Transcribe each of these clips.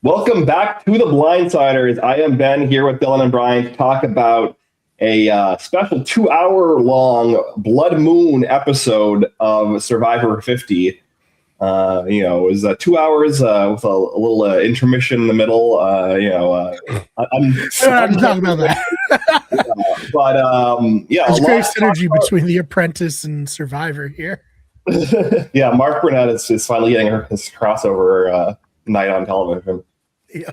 Welcome back to the Blindsiders. I am Ben here with Dylan and Brian to talk about a special 2-hour-long Blood Moon episode of Survivor 50. It was 2 hours with a little intermission in the middle. I'm talking about that. There's great synergy between The Apprentice and Survivor here. Yeah, Mark Burnett is finally getting his crossover night on television. Yeah.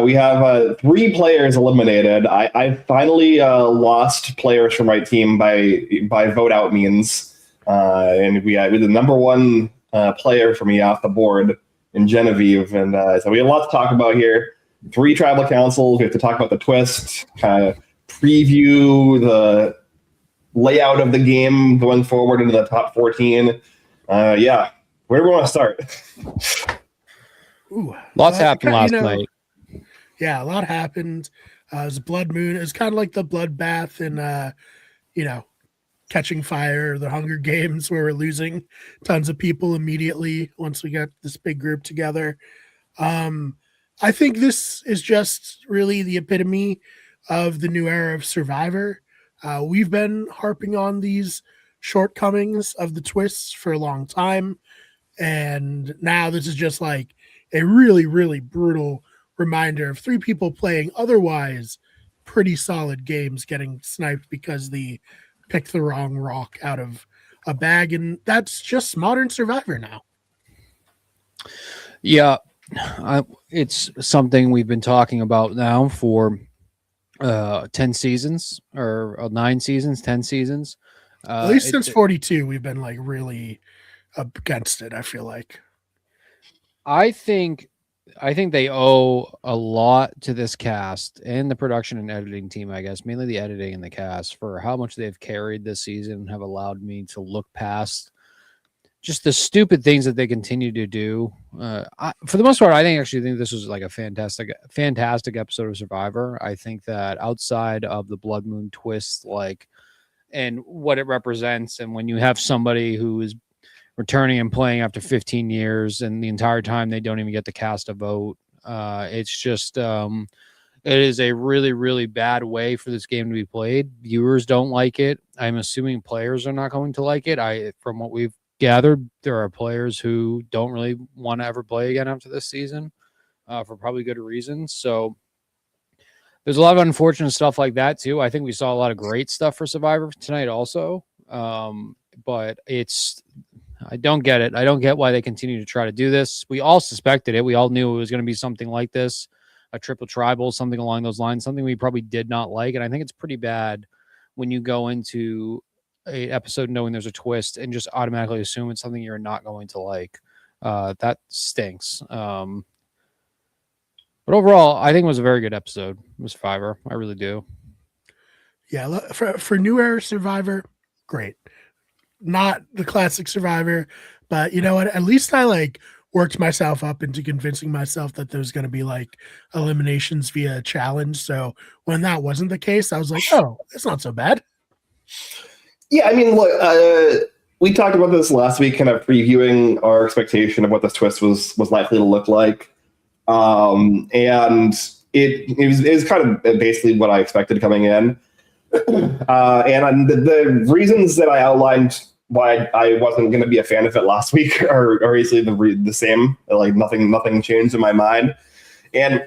We have 3 players eliminated. I finally lost players from my team by vote out means, and we had the number one player for me off the board in Genevieve, and so we have a lot to talk about here. 3 tribal councils. We have to talk about the twist, kind of preview the layout of the game going forward into the top 14. Where do we want to start? Ooh, lots happened last night. Yeah, a lot happened. It was Blood Moon. It was kind of like the bloodbath in, Catching Fire, the Hunger Games, where we're losing tons of people immediately once we got this big group together. I think this is just really the epitome of the new era of Survivor. We've been harping on these shortcomings of the twists for a long time, and now this is just like a really, really brutal reminder of 3 people playing otherwise pretty solid games getting sniped because they picked the wrong rock out of a bag. And that's just modern Survivor now. Yeah, it's something we've been talking about now for 10 seasons or 9 seasons, 10 seasons. At least since 42, we've been like really against it, I feel like. I think they owe a lot to this cast and the production and editing team, I guess, mainly the editing and the cast, for how much they've carried this season and have allowed me to look past just the stupid things that they continue to do. For the most part, I think this was like a fantastic episode of Survivor. I think that outside of the Blood Moon twist, and what it represents, and when you have somebody who is returning and playing after 15 years and the entire time they don't even get to cast a vote. It's just, it is a really, really bad way for this game to be played. Viewers don't like it. I'm assuming players are not going to like it. From what we've gathered, there are players who don't really want to ever play again after this season for probably good reasons. So there's a lot of unfortunate stuff like that too. I think we saw a lot of great stuff for Survivor tonight also. But I don't get it. I don't get why they continue to try to do this. We all suspected it. We all knew it was going to be something like this, a triple tribal, something along those lines, something we probably did not like. And I think it's pretty bad when you go into an episode knowing there's a twist and just automatically assume it's something you're not going to like. That stinks. But overall, I think it was a very good episode. It was Survivor. I really do. Yeah, for new era Survivor, great. Not the classic Survivor, but you know what? At least I worked myself up into convincing myself that there's going to be eliminations via challenge. So when that wasn't the case, I was like, oh, it's not so bad. Yeah, I mean, look, we talked about this last week, kind of previewing our expectation of what this twist was likely to look like. And it was kind of basically what I expected coming in. And the reasons that I outlined why I wasn't going to be a fan of it last week are easily the same. Nothing changed in my mind. And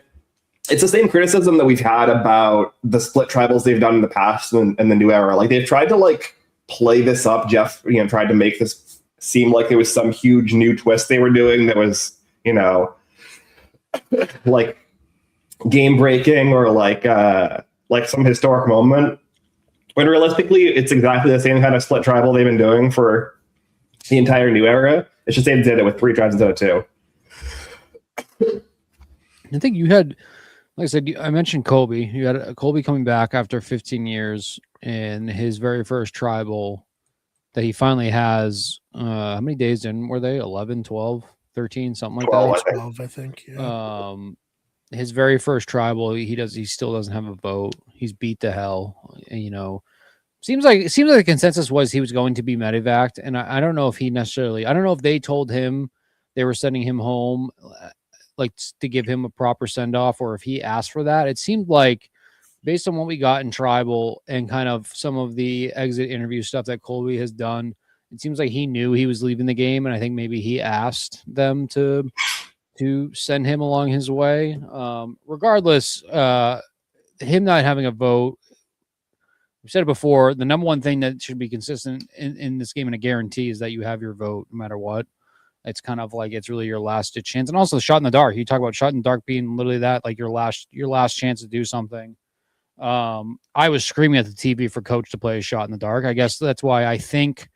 it's the same criticism that we've had about the split tribals they've done in the past and the new era. They've tried to play this up. Jeff, tried to make this seem like there was some huge new twist they were doing that was, game breaking or some historic moment. When realistically, it's exactly the same kind of split tribal they've been doing for the entire new era. It's just they did it with 3 tribes instead of 2. I think you had, like I said, I mentioned Colby. You had Colby coming back after 15 years in his very first tribal that he finally has. How many days in were they? 11, 12, 13, something like 12, that? 12, I think. Yeah. His very first tribal, he still doesn't have a vote. He's beat to hell. And, seems like the consensus was he was going to be medevaced, and I don't know if I don't know if they told him they were sending him home. like to give him a proper send off, or if he asked for that. It seemed like, based on what we got in Tribal and kind of some of the exit interview stuff that Colby has done, it seems like he knew he was leaving the game, and I think maybe he asked them to send him along his way. Regardless, him not having a vote, I've said it before, the number one thing that should be consistent in this game and a guarantee is that you have your vote no matter what. It's kind of like it's really your last ditch chance. And also the shot in the dark. You talk about shot in the dark being literally that, like your last chance to do something. I was screaming at the TV for Coach to play a shot in the dark. I guess that's why I think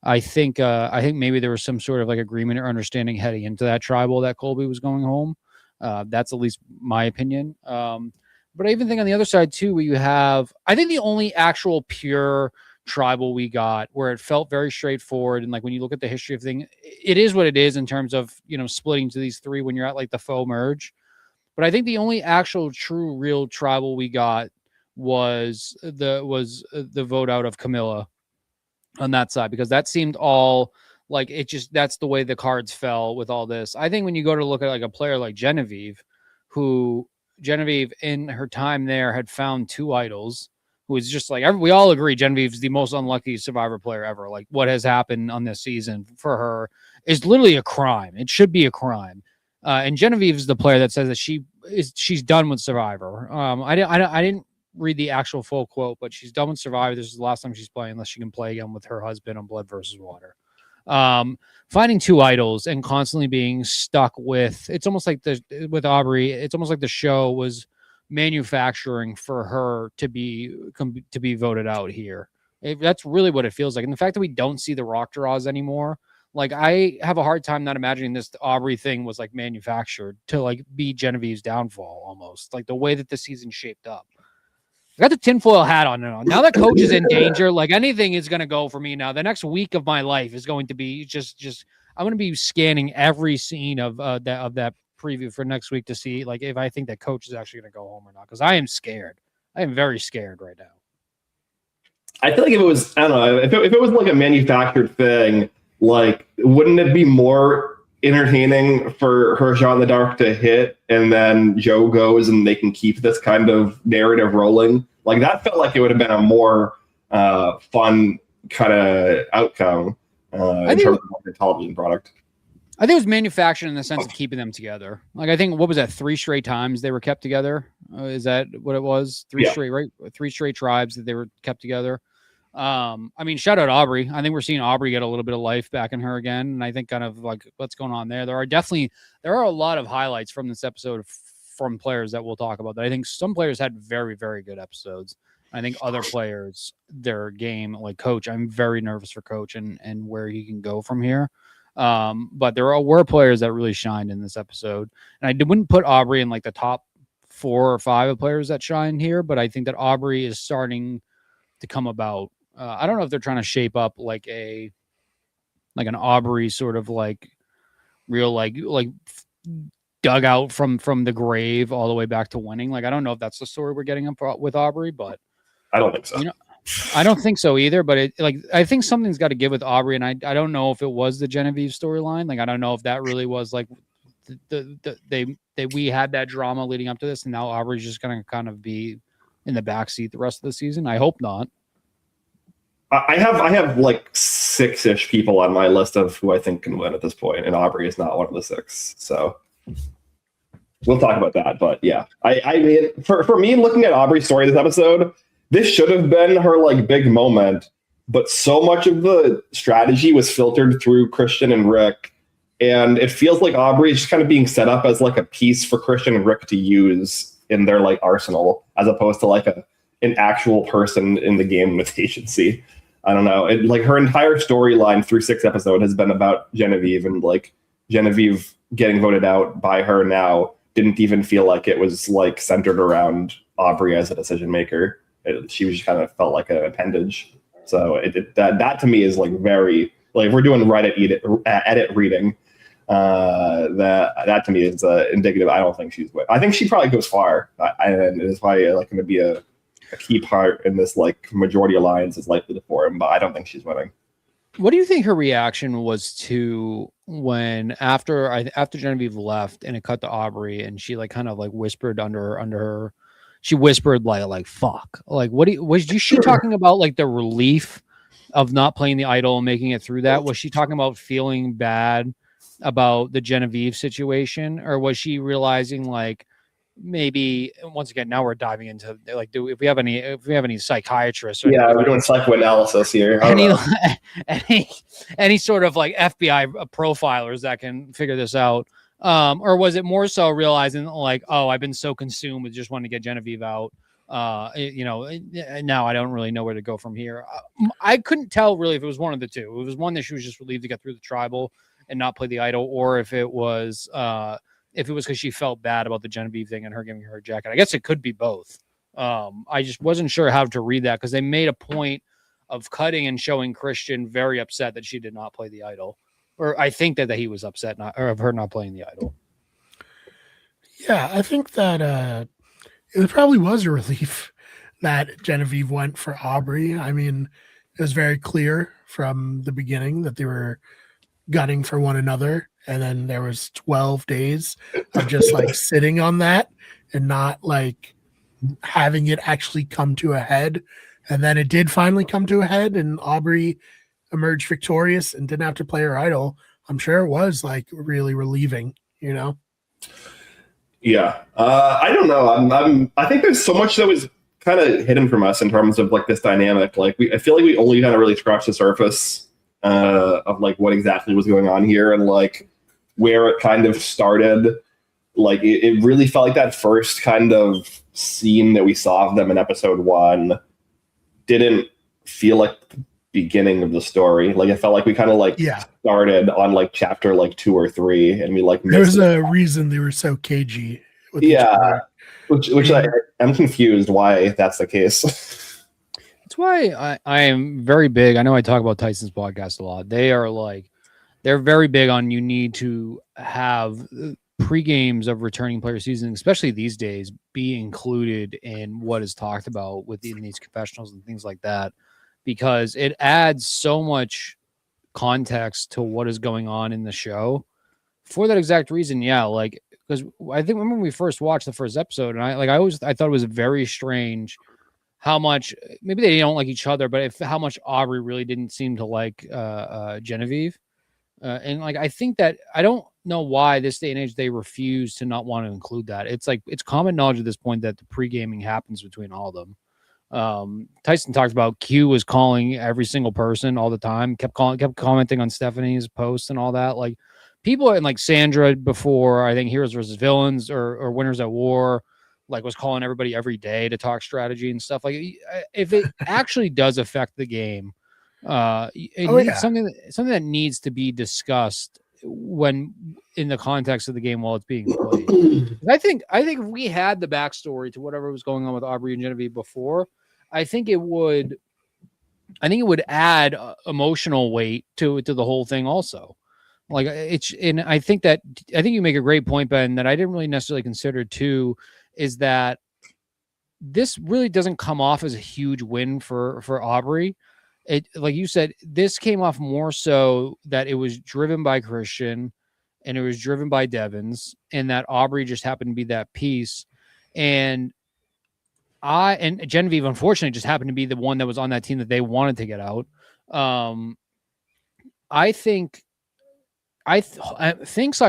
maybe there was some sort of like agreement or understanding heading into that Tribal that Colby was going home. That's at least my opinion. But I even think on the other side too, where you have, I think the only actual pure Tribal we got where it felt very straightforward. And like, when you look at the history of things, it is what it is in terms of, splitting to these three when you're at like the faux merge. But I think the only actual true real Tribal we got was the vote out of Camilla on that side, because that seemed all like it just, that's the way the cards fell with all this. I think when you go to look at like a player like Genevieve in her time there had found two idols, who is just like, we all agree Genevieve is the most unlucky Survivor player ever. Like, what has happened on this season for her is literally a crime. It should be a crime. And Genevieve is the player that says that she's done with Survivor. I didn't read the actual full quote, but she's done with Survivor. This is the last time she's playing, unless she can play again with her husband on Blood versus Water. Finding two idols and constantly being stuck with, it's almost like with Aubrey, it's almost like the show was manufacturing for her to be voted out here. That's really what it feels like. And the fact that we don't see the rock draws anymore, like, I have a hard time not imagining this Aubrey thing was like manufactured to like be Genevieve's downfall, almost like the way that the season shaped up. I got the tinfoil hat on now. Now that Coach is in danger, like, anything is going to go for me now. The next week of my life is going to be just I'm going to be scanning every scene of that preview for next week to see like if I think that Coach is actually going to go home or not, because I am scared. I am very scared right now. I feel like if it was, I don't know, if it was like a manufactured thing, like, wouldn't it be more entertaining for her shot in the dark to hit and then Joe goes and they can keep this kind of narrative rolling? Like, that felt like it would have been a more fun kind of outcome in terms of the television product. I think it was manufactured in the sense of keeping them together. Like, I think, what was that, 3 straight times they were kept together? Is that what it was? 3 straight, right? 3 straight tribes that they were kept together. I mean, shout out Aubrey. I think we're seeing Aubrey get a little bit of life back in her again. And I think kind of like what's going on there. There are a lot of highlights from this episode from players that we'll talk about that I think some players had very, very good episodes. I think other players, their game, like Coach, I'm very nervous for Coach and where he can go from here. But there were players that really shined in this episode. And I wouldn't put Aubrey in like the top 4 or 5 of players that shine here, but I think that Aubrey is starting to come about. I don't know if they're trying to shape up like an Aubrey sort of like real like dug out from the grave all the way back to winning. Like, I don't know if that's the story we're getting up with Aubrey, but I don't think so. I don't think so either, but I think something's got to give with Aubrey, and I don't know if it was the Genevieve storyline. Like, I don't know if that really was like we had that drama leading up to this, and now Aubrey's just going to kind of be in the backseat the rest of the season. I hope not. I have like 6-ish people on my list of who I think can win at this point, and Aubrey is not one of the 6. So we'll talk about that. But yeah, I mean, for me, looking at Aubrey's story this episode, this should have been her like big moment, but so much of the strategy was filtered through Christian and Rick, and it feels like Aubrey is just kind of being set up as like a piece for Christian and Rick to use in their like arsenal, as opposed to like an actual person in the game with agency. I don't know. Like, her entire storyline through 6 episodes has been about Genevieve, and like Genevieve getting voted out by her now didn't even feel like it was like centered around Aubrey as a decision maker. She was just kind of felt like an appendage. So that to me is like very, like, if we're doing edit reading, that to me is indicative. I don't think she's. I think she probably goes far, and it's probably like going to be a key part in this like majority alliance is likely to form, but I don't think she's winning. What do you think her reaction was to when after Genevieve left and it cut to Aubrey and she like kind of like whispered under her, she whispered like fuck, like what was she talking about, like the relief of not playing the idol and making it through that? Was she talking about feeling bad about the Genevieve situation, or was she realizing like maybe, once again, now we're diving into like, if we have any psychiatrists, or we're doing psychoanalysis here. any sort of like FBI profilers that can figure this out, or was it more so realizing like, oh, I've been so consumed with just wanting to get Genevieve out, now I don't really know where to go from here. I couldn't tell really if it was one of the two. It was one that she was just relieved to get through the tribal and not play the idol, or if it was because she felt bad about the Genevieve thing and her giving her a jacket. I guess it could be both. I just wasn't sure how to read that, because they made a point of cutting and showing Christian very upset that she did not play the idol, or I think that he was upset of her not playing the idol. Yeah, I think that it probably was a relief that Genevieve went for Aubrey. I mean, it was very clear from the beginning that they were gunning for one another, and then there was 12 days of just like sitting on that and not like having it actually come to a head. And then it did finally come to a head, and Aubrey emerged victorious and didn't have to play her idol. I'm sure it was like really relieving, you know? Yeah. I don't know. I think there's so much that was kind of hidden from us in terms of like this dynamic. Like I feel like we only kind of really scratched the surface of like what exactly was going on here and like where it kind of started. Like it really felt like that first kind of scene that we saw of them in episode 1 didn't feel like the beginning of the story. Like it felt like we kind of like started on like chapter like 2 or 3, and we like there was a reason they were so cagey with each other. Which I'm confused why that's the case. That's why I am very big. I know I talk about Tyson's podcast a lot. They're very big on, you need to have pre-games of returning player season, especially these days, be included in what is talked about within these confessionals and things like that, because it adds so much context to what is going on in the show for that exact reason. Yeah. Like, because I think when we first watched the first episode, and I thought it was very strange how much, maybe they don't like each other, but how much Aubrey really didn't seem to like Genevieve. And like, I think that, I don't know why this day and age they refuse to not want to include that. It's like, it's common knowledge at this point that the pre-gaming happens between all of them. Tyson talked about Q was calling every single person all the time, kept commenting on Stephanie's posts and all that. Like, people, and like Sandra before, I think Heroes versus Villains or Winners at War, like was calling everybody every day to talk strategy and stuff. Like, if it actually does affect the game, something that needs to be discussed when in the context of the game while it's being played. I think if we had the backstory to whatever was going on with Aubrey and Genevieve before, I think it would add emotional weight to the whole thing also. Like, I think you make a great point, Ben, that I didn't really necessarily consider too, is that this really doesn't come off as a huge win for Aubrey. It, like you said, this came off more so that it was driven by Christian and it was driven by Devins, and that Aubrey just happened to be that piece. And Genevieve, unfortunately, just happened to be the one that was on that team that they wanted to get out. I think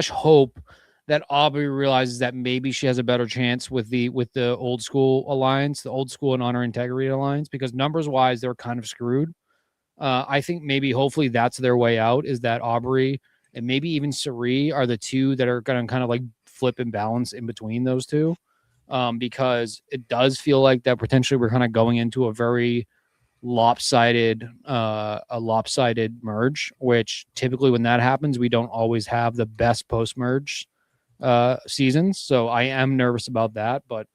hope that Aubrey realizes that maybe she has a better chance with the old school alliance, the old school and honor integrity alliance, because numbers wise, they're kind of screwed. I think hopefully that's their way out, is that Aubrey and maybe even Sari are the two that are going to kind of like flip and balance in between those two. Because it does feel like that potentially we're kind of going into a very lopsided merge, which typically when that happens, we don't always have the best post-merge seasons. So I am nervous about that, but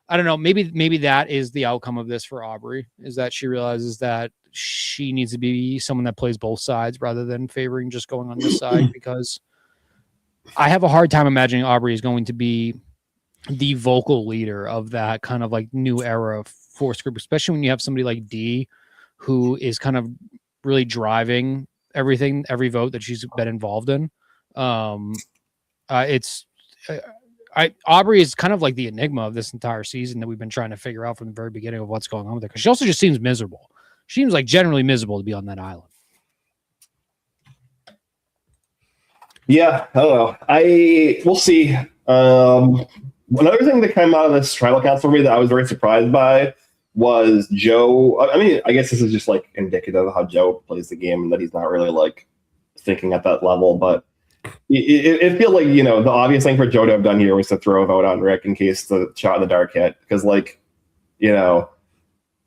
I don't know. Maybe that is the outcome of this for Aubrey, is that she realizes that she needs to be someone that plays both sides rather than favoring just going on this side, because I have a hard time imagining Aubrey is going to be the vocal leader of that kind of like new era force group, especially when you have somebody like D who is kind of really driving every vote that she's been involved in. Aubrey is kind of like the enigma of this entire season that we've been trying to figure out from the very beginning of what's going on with her. Because she also just seems miserable. She seems like generally miserable to be on that island. Yeah, I don't know. We'll see. Another thing that came out of this tribal council for me that I was very surprised by was Joe. I mean, I guess this is just like indicative of how Joe plays the game and that he's not really like thinking at that level. But it feels like, you know, the obvious thing for Joe to have done here was to throw a vote on Rick in case the shot in the dark hit. Because, like, you know,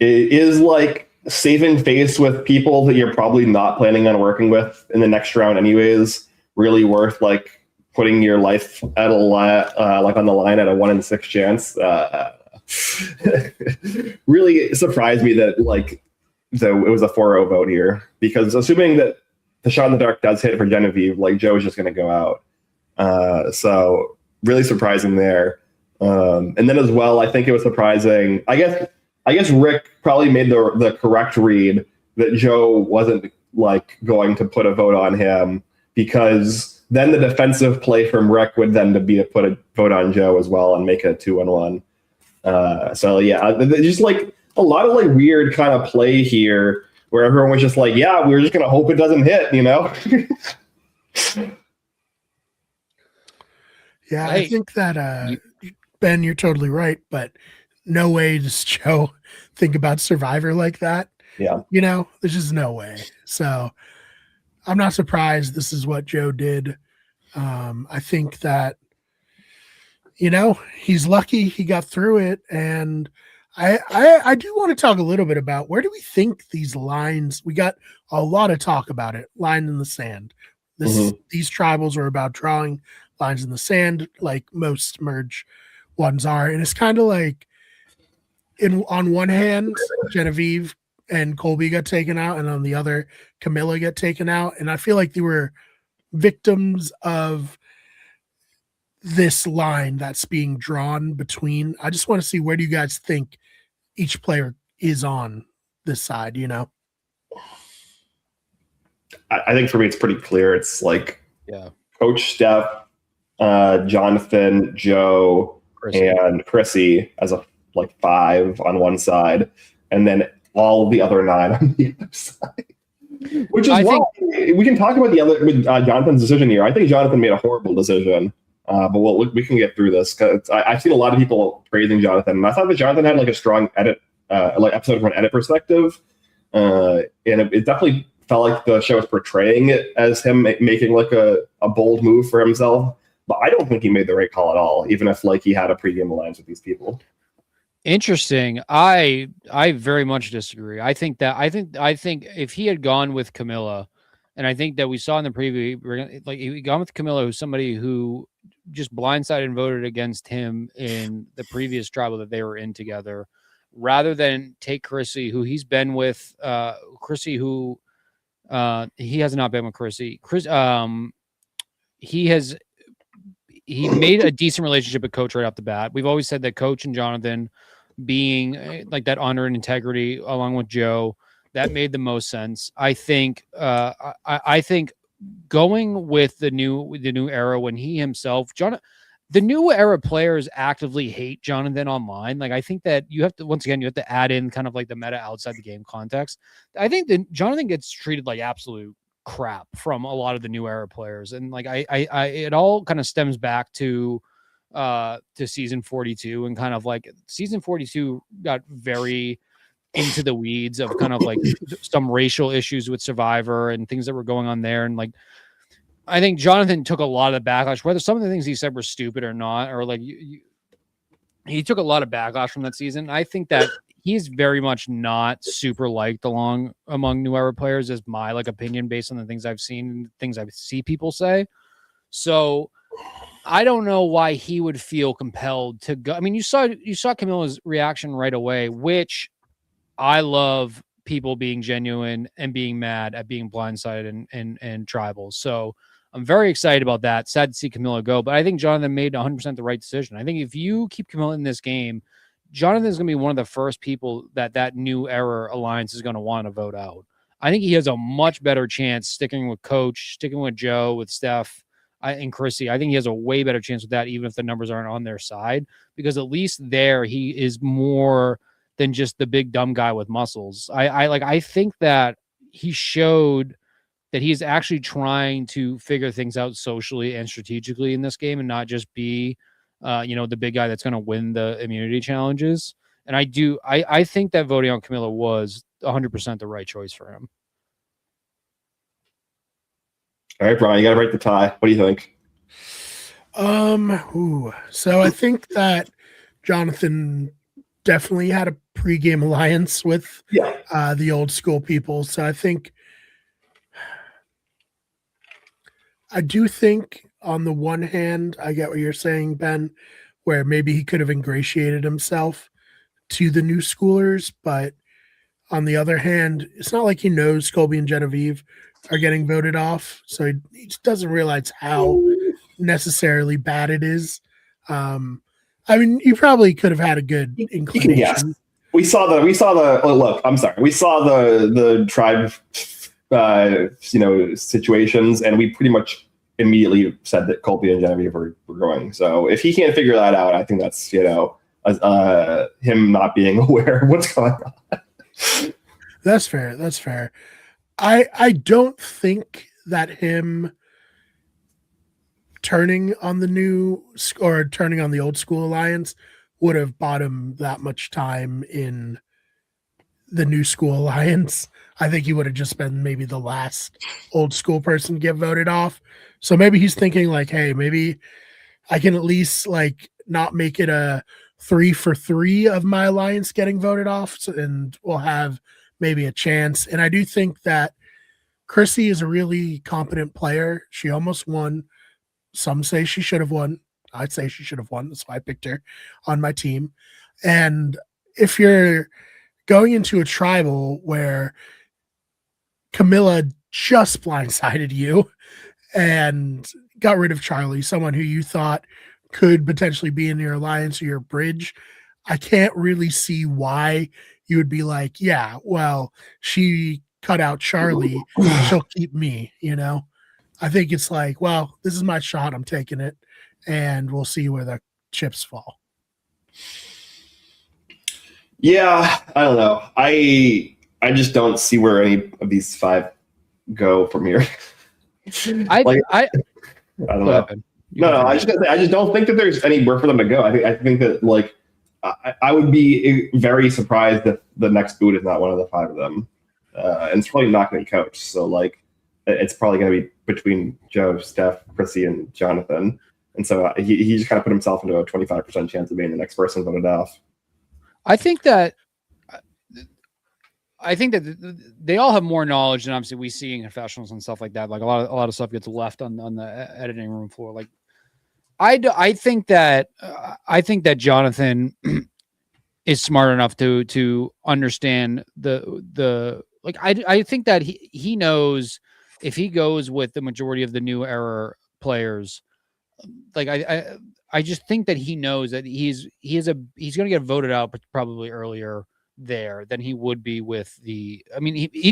it is like saving face with people that you're probably not planning on working with in the next round anyways really worth like putting your life at a like on the line at a 1 in 6 chance. Really surprised me that like it was a 4-0 vote here, because assuming that the shot in the dark does hit for Genevieve, like Joe is just going to go out. So really surprising there. And then as well, I think it was surprising. I guess Rick probably made the correct read that Joe wasn't like going to put a vote on him, because then the defensive play from Rick would then be to put a vote on Joe as well and make it a 2-1. So yeah, just like a lot of like weird kind of play here where everyone was just like, yeah, we're just going to hope it doesn't hit, you know? Yeah, I think that, Ben, you're totally right, but no way does Joe think about Survivor like that. Yeah. You know, there's just no way. So I'm not surprised this is what Joe did. I think that, you know, he's lucky he got through it. And I do want to talk a little bit about where do we think these lines, we got a lot of talk about it, line in the sand. These tribals are about drawing lines in the sand like most merge ones are. And it's kind of like, on one hand, Genevieve and Colby got taken out, and on the other, Camilla got taken out. And I feel like they were victims of this line that's being drawn between. I just want to see, where do you guys think each player is on this side, you know? I think for me, it's pretty clear. It's like Coach Steph, Jonathan, Joe, and Chrissy as a like 5 on one side, and then all the other 9 on the other side. Which is why we can talk about the other with Jonathan's decision here. I think Jonathan made a horrible decision, but we can get through this. Cause I've seen a lot of people praising Jonathan, and I thought that Jonathan had like a strong edit, like episode from an edit perspective, and it definitely felt like the show was portraying it as him making like a bold move for himself. But I don't think he made the right call at all, even if like he had a pre-game alliance with these people. Interesting. I very much disagree. I think if he had gone with Camilla, and I think that we saw in the preview, like he gone with Camilla, who's somebody who just blindsided and voted against him in the previous tribal that they were in together, rather than take Chrissy, who he's been with, Chrissy, who he has not been with Chrissy. He made a decent relationship with Coach right off the bat. We've always said that Coach and Jonathan being like that honor and integrity along with Joe, that made the most sense. I think I think going with the new era, when he himself, the new era players actively hate Jonathan online. Like, I think that you have to add in kind of like the meta outside the game context. I think that Jonathan gets treated like absolute crap from a lot of the new era players. And like, I it all kind of stems back to season 42, and kind of like season 42 got very into the weeds of kind of like some racial issues with Survivor and things that were going on there. And like, I think Jonathan took a lot of backlash, whether some of the things he said were stupid or not, or like he took a lot of backlash from that season. I think that he's very much not super liked among new era players, is my like opinion based on the things I've seen, things I see people say. So I don't know why he would feel compelled to go. I mean, you saw Camilla's reaction right away, which I love, people being genuine and being mad at being blindsided and tribal. So I'm very excited about that. Sad to see Camilla go, but I think Jonathan made 100% the right decision. I think if you keep Camilla in this game, Jonathan is going to be one of the first people that new era alliance is going to want to vote out. I think he has a much better chance sticking with Coach, sticking with Joe, with Steph, and Chrissy. I think he has a way better chance with that, even if the numbers aren't on their side, because at least there he is more than just the big dumb guy with muscles. I think that he showed that he's actually trying to figure things out socially and strategically in this game, and not just be, the big guy that's going to win the immunity challenges. And I think that voting on Camilo was 100% the right choice for him. All right, Brian, you got to break the tie. What do you think? So I think that Jonathan definitely had a pregame alliance with the old school people. So I do think on the one hand, I get what you're saying, Ben, where maybe he could have ingratiated himself to the new schoolers, but on the other hand, it's not like he knows Colby and Genevieve are getting voted off, so he just doesn't realize how necessarily bad it is. I mean, you probably could have had a good inclination. Yes. We saw the look, I'm sorry. We saw the tribe situations, and we pretty much immediately said that Colby and Genevieve were going. So if he can't figure that out, I think that's him not being aware of what's going on. That's fair. I don't think that him turning on the old school alliance would have bought him that much time in the new school alliance. I think he would have just been maybe the last old school person to get voted off. So maybe he's thinking like, hey, maybe I can at least like not make it a 3 for 3 of my alliance getting voted off, and we'll have maybe a chance. And I do think that Chrissy is a really competent player. She almost won. Some say she should have won. I'd say she should have won. That's why I picked her on my team. And if you're going into a tribal where Camilla just blindsided you and got rid of Charlie, someone who you thought could potentially be in your alliance or your bridge, I can't really see why you would be like, yeah, well, she cut out Charlie, she'll keep me, I think it's like, well, this is my shot, I'm taking it, and we'll see where the chips fall. Yeah, I don't know. I just don't see where any of these 5 go from here. I don't know. No, I just don't think that there's anywhere for them to go. I think that I would be very surprised if the next boot is not one of the 5 of them, and it's probably not going to be Coach. So it's probably going to be between Joe, Steph, Chrissy, and Jonathan. And so he just kind of put himself into a 25% chance of being the next person voted off. I think that they all have more knowledge than obviously we see in confessionals and stuff like that. Like a lot of stuff gets left on the editing room floor. Like I think that Jonathan is smart enough to understand I think that he knows if he goes with the majority of the new era players, I just think that he knows that he's going to get voted out probably earlier there than he would be with he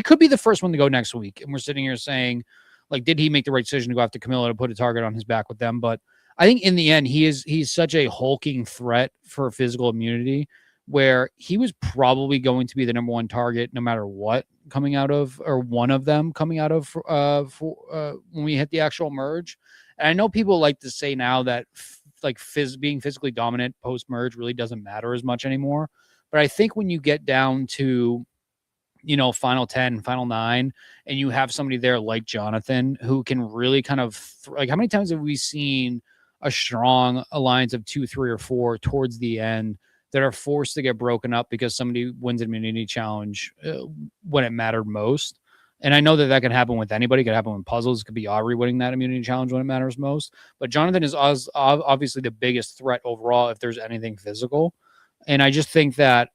could be the first one to go next week. And we're sitting here saying, like, did he make the right decision to go after Camilo to put a target on his back with them? But I think in the end, he's such a hulking threat for physical immunity where he was probably going to be the number 1 target no matter what coming out of, or one of them coming out of when we hit the actual merge. And I know people like to say now that being physically dominant post merge really doesn't matter as much anymore. But I think when you get down to, final 10, final 9, and you have somebody there like Jonathan who can really kind of how many times have we seen a strong alliance of 2, 3, or 4 towards the end that are forced to get broken up because somebody wins an immunity challenge when it mattered most? And I know that can happen with anybody. It could happen with puzzles. It could be Aubrey winning that immunity challenge when it matters most. But Jonathan is obviously the biggest threat overall if there's anything physical. And I just think that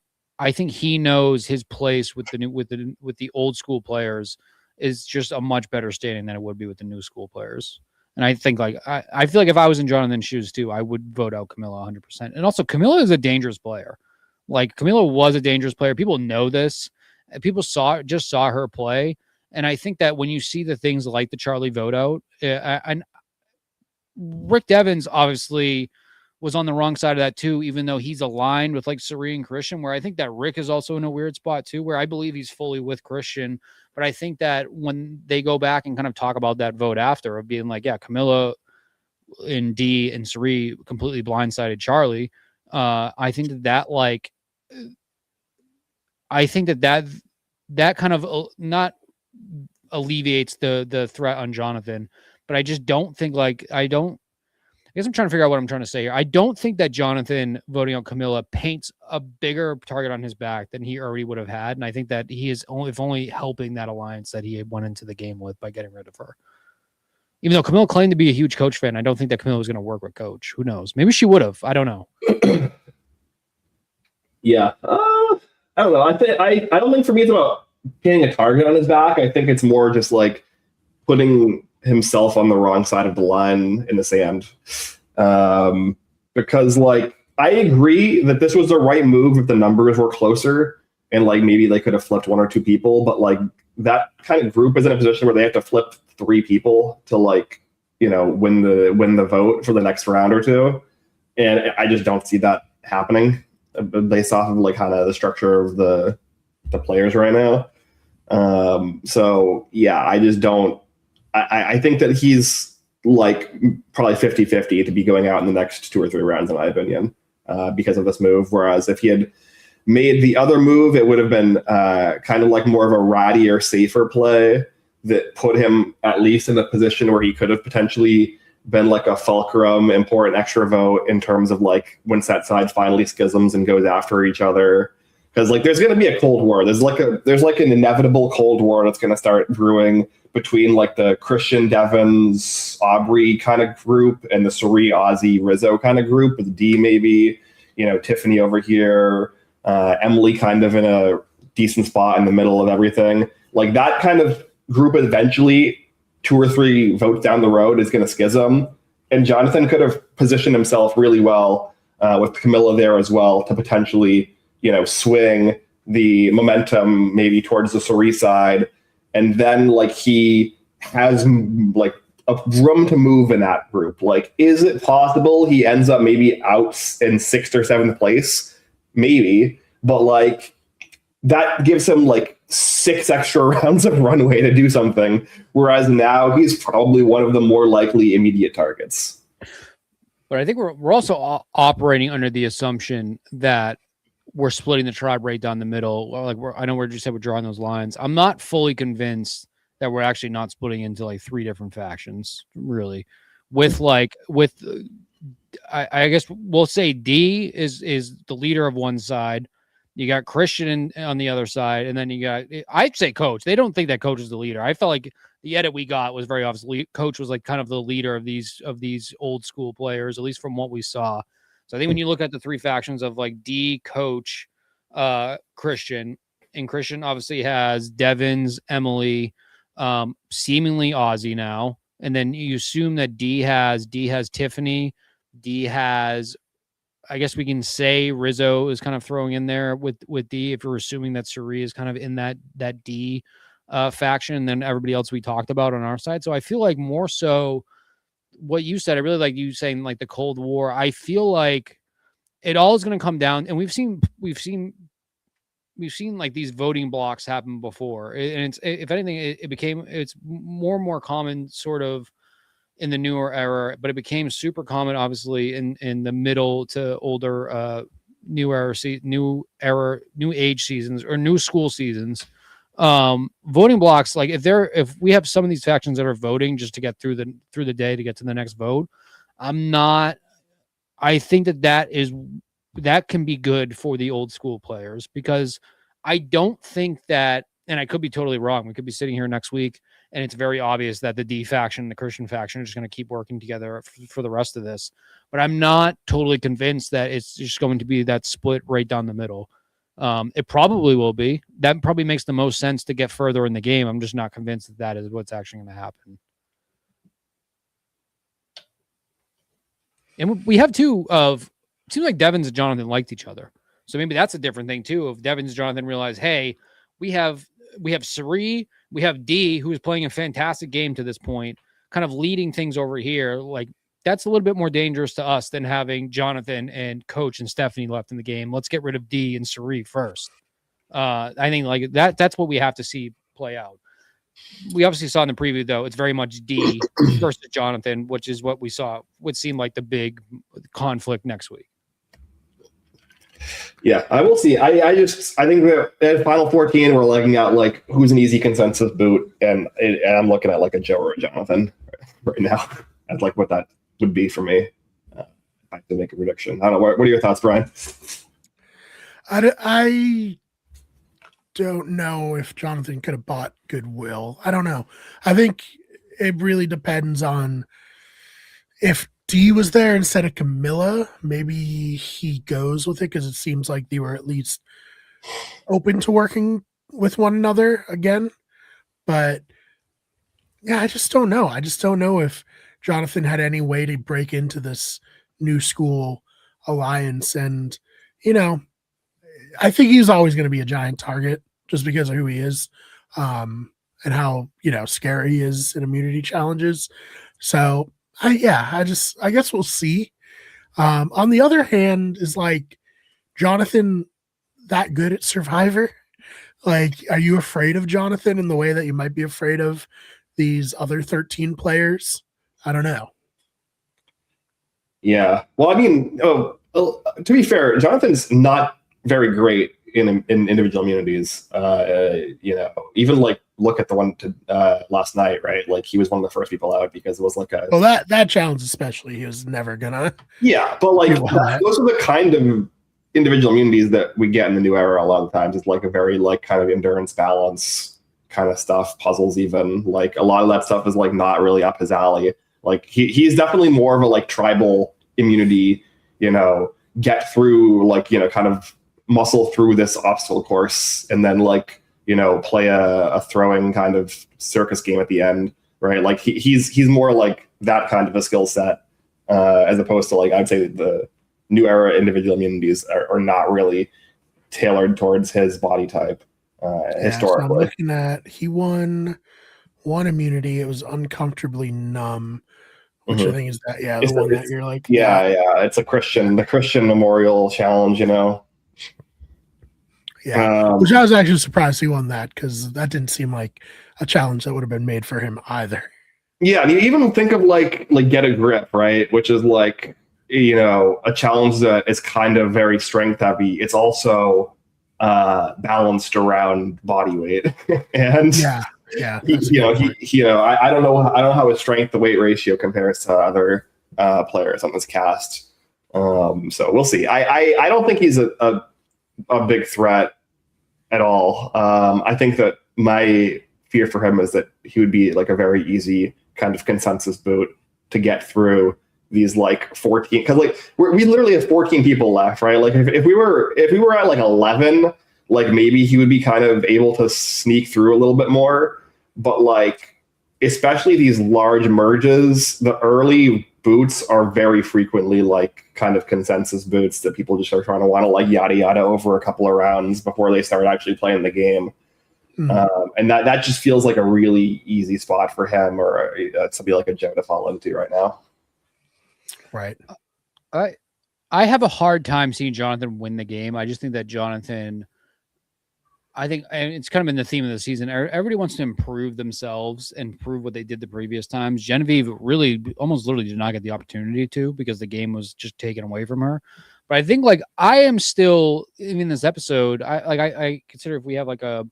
he knows his place with the old school players is just a much better standing than it would be with the new school players. And I think I feel like if I was in Jonathan's shoes too, I would vote out Camilla 100%. And also Camilla is a dangerous player. Camilla was a dangerous player. People know this. People saw her play. And I think that when you see the things like the Charlie vote out, and Rick Devens obviously was on the wrong side of that too, even though he's aligned with like Suri and Christian, where I think that Rick is also in a weird spot too, where I believe he's fully with Christian. But I think that when they go back and kind of talk about that vote after of being like, yeah, Camilla and D and Suri completely blindsided Charlie. I think that kind of not alleviates the threat on Jonathan, but I just don't think I guess I'm trying to figure out what I'm trying to say here. I don't think that Jonathan voting on Camilla paints a bigger target on his back than he already would have had. And I think that he is only helping that alliance that he went into the game with by getting rid of her. Even though Camilla claimed to be a huge Coach fan, I don't think that Camilla was going to work with Coach. Who knows? Maybe she would have. I don't know. Yeah. I don't know. I don't think for me it's about pinning a target on his back. I think it's more just like putting himself on the wrong side of the line in the sand. Because like, I agree that this was the right move if the numbers were closer and like maybe they could have flipped one or two people, but like that kind of group is in a position where they have to flip 3 people to like, you know, win the vote for the next round or two. And I just don't see that happening based off of like kind of the structure of the players right now. So yeah, I just don't, I think that he's like probably 50-50 to be going out in the next 2 or 3 rounds, in my opinion, because of this move. Whereas if he had made the other move, it would have been kind of like more of a rattier, safer play that put him at least in a position where he could have potentially been like a fulcrum, important extra vote in terms of like when that side finally schisms and goes after each other. Because like there's going to be a Cold War. There's like an inevitable Cold War that's going to start brewing between like the Christian Devens Aubrey kind of group and the Suri Ozzy Rizzo kind of group with D maybe, you know, Tiffany over here, Emily kind of in a decent spot in the middle of everything. Like that kind of group eventually 2 or 3 votes down the road is going to schism. And Jonathan could have positioned himself really well with Camilla there as well to potentially, you know, swing the momentum maybe towards the Suri side. And then like he has like a room to move in that group. Like, is it possible he ends up maybe out in 6th or 7th place? Maybe. But like that gives him like 6 extra rounds of runway to do something. Whereas now he's probably one of the more likely immediate targets. But I think we're also operating under the assumption that we're splitting the tribe right down the middle. Like I know you said we're drawing those lines. I'm not fully convinced that we're actually not splitting into like 3 different factions, really. I guess we'll say D is the leader of one side. You got Christian on the other side, and then you got, I'd say Coach. They don't think that Coach is the leader. I felt like the edit we got was very obvious. Coach was like kind of the leader of these old school players, at least from what we saw. So I think when you look at the 3 factions of like D, Coach, Christian, and Christian obviously has Devens, Emily, seemingly Ozzy now, and then you assume that D has Tiffany, D has, I guess we can say Rizzo is kind of throwing in there with D, if you're assuming that Suri is kind of in that D faction than everybody else we talked about on our side. So I feel like more so what you said, I really like you saying like the Cold War. I feel like it all is going to come down, and we've seen like these voting blocks happen before. And it's, if anything, it's more and more common sort of in the newer era, but it became super common, obviously, in the middle to older new age seasons or new school seasons. Voting blocks, like if we have some of these factions that are voting just to get through the day to get to the next vote, I think that can be good for the old school players, because I don't think that, and I could be totally wrong, we could be sitting here next week and it's very obvious that the D faction and the Christian faction are just going to keep working together for the rest of this. But I'm not totally convinced that it's just going to be that split right down the middle. It probably will be. That probably makes the most sense to get further in the game. I'm just not convinced that is what's actually going to happen. And we have it seems like Devens and Jonathan liked each other. So maybe that's a different thing too. If Devens and Jonathan realize, hey, we have we have Sari, we have D, who is playing a fantastic game to this point, kind of leading things over here. Like, that's a little bit more dangerous to us than having Jonathan and Coach and Stephanie left in the game. Let's get rid of D and Sari first. I think like that's what we have to see play out. We obviously saw in the preview, though, it's very much D versus Jonathan, which is what we saw would seem like the big conflict next week. Yeah, I will see. I think that at Final 14, we're looking at like who's an easy consensus boot, and I'm looking at like a Joe or a Jonathan right now. I'd like what that would be for me. I have to make a prediction. I don't know. What are your thoughts, Brian? I don't know if Jonathan could have bought goodwill. I don't know. I think it really depends on if D was there instead of Camilla. Maybe he goes with it because it seems like they were at least open to working with one another again. But yeah, I just don't know. I just don't know if Jonathan had any way to break into this new school alliance. And, you know, I think he's always going to be a giant target just because of who he is, and how, you know, scary he is in immunity challenges. So I guess we'll see. On the other hand, is like Jonathan that good at Survivor? Like, are you afraid of Jonathan in the way that you might be afraid of these other 13 players? I don't know. Yeah. Well, I mean, to be fair, Jonathan's not very great in individual immunities. You know, even like look at the one to last night, right? Like he was one of the first people out because it was like a. Well, that challenge especially, he was never gonna. Yeah, but like those are the kind of individual immunities that we get in the new era. A lot of times, it's like a very like kind of endurance balance kind of stuff, puzzles even. Like a lot of that stuff is like not really up his alley. Like he's definitely more of a like tribal immunity, you know, get through like, you know, kind of muscle through this obstacle course and then like, you know, play a throwing kind of circus game at the end, right? Like he's more like that kind of a skill set, as opposed to like, I'd say the new era individual immunities are not really tailored towards his body type, historically. So I'm looking at, he won one immunity. It was uncomfortably numb, which I think is that, the one that you're like, it's the Christian Memorial Challenge, you know. Yeah, which I was actually surprised he won that because that didn't seem like a challenge that would have been made for him either. Yeah, I mean, even think of like Get a Grip, right? Which is like, you know, a challenge that is kind of very strength heavy. It's also balanced around body weight, and I don't know how his strength to weight ratio compares to other players on this cast. So we'll see. I don't think he's a big threat at all. I think that my fear for him is that he would be like a very easy kind of consensus boot to get through these like 14, because like we literally have 14 people left, right? Like if we were at like 11, like maybe he would be kind of able to sneak through a little bit more. But like especially these large merges, the early boots are very frequently like kind of consensus boots that people just are trying to want to like yada yada over a couple of rounds before they start actually playing the game. And that just feels like a really easy spot for him or to be like a Joe to fall into right now. Right. I have a hard time seeing Jonathan win the game. I just think that Jonathan, and it's kind of been the theme of the season, everybody wants to improve themselves and prove what they did the previous times. Genevieve really almost literally did not get the opportunity to because the game was just taken away from her. But I think like I am still in this episode. I consider if we have like a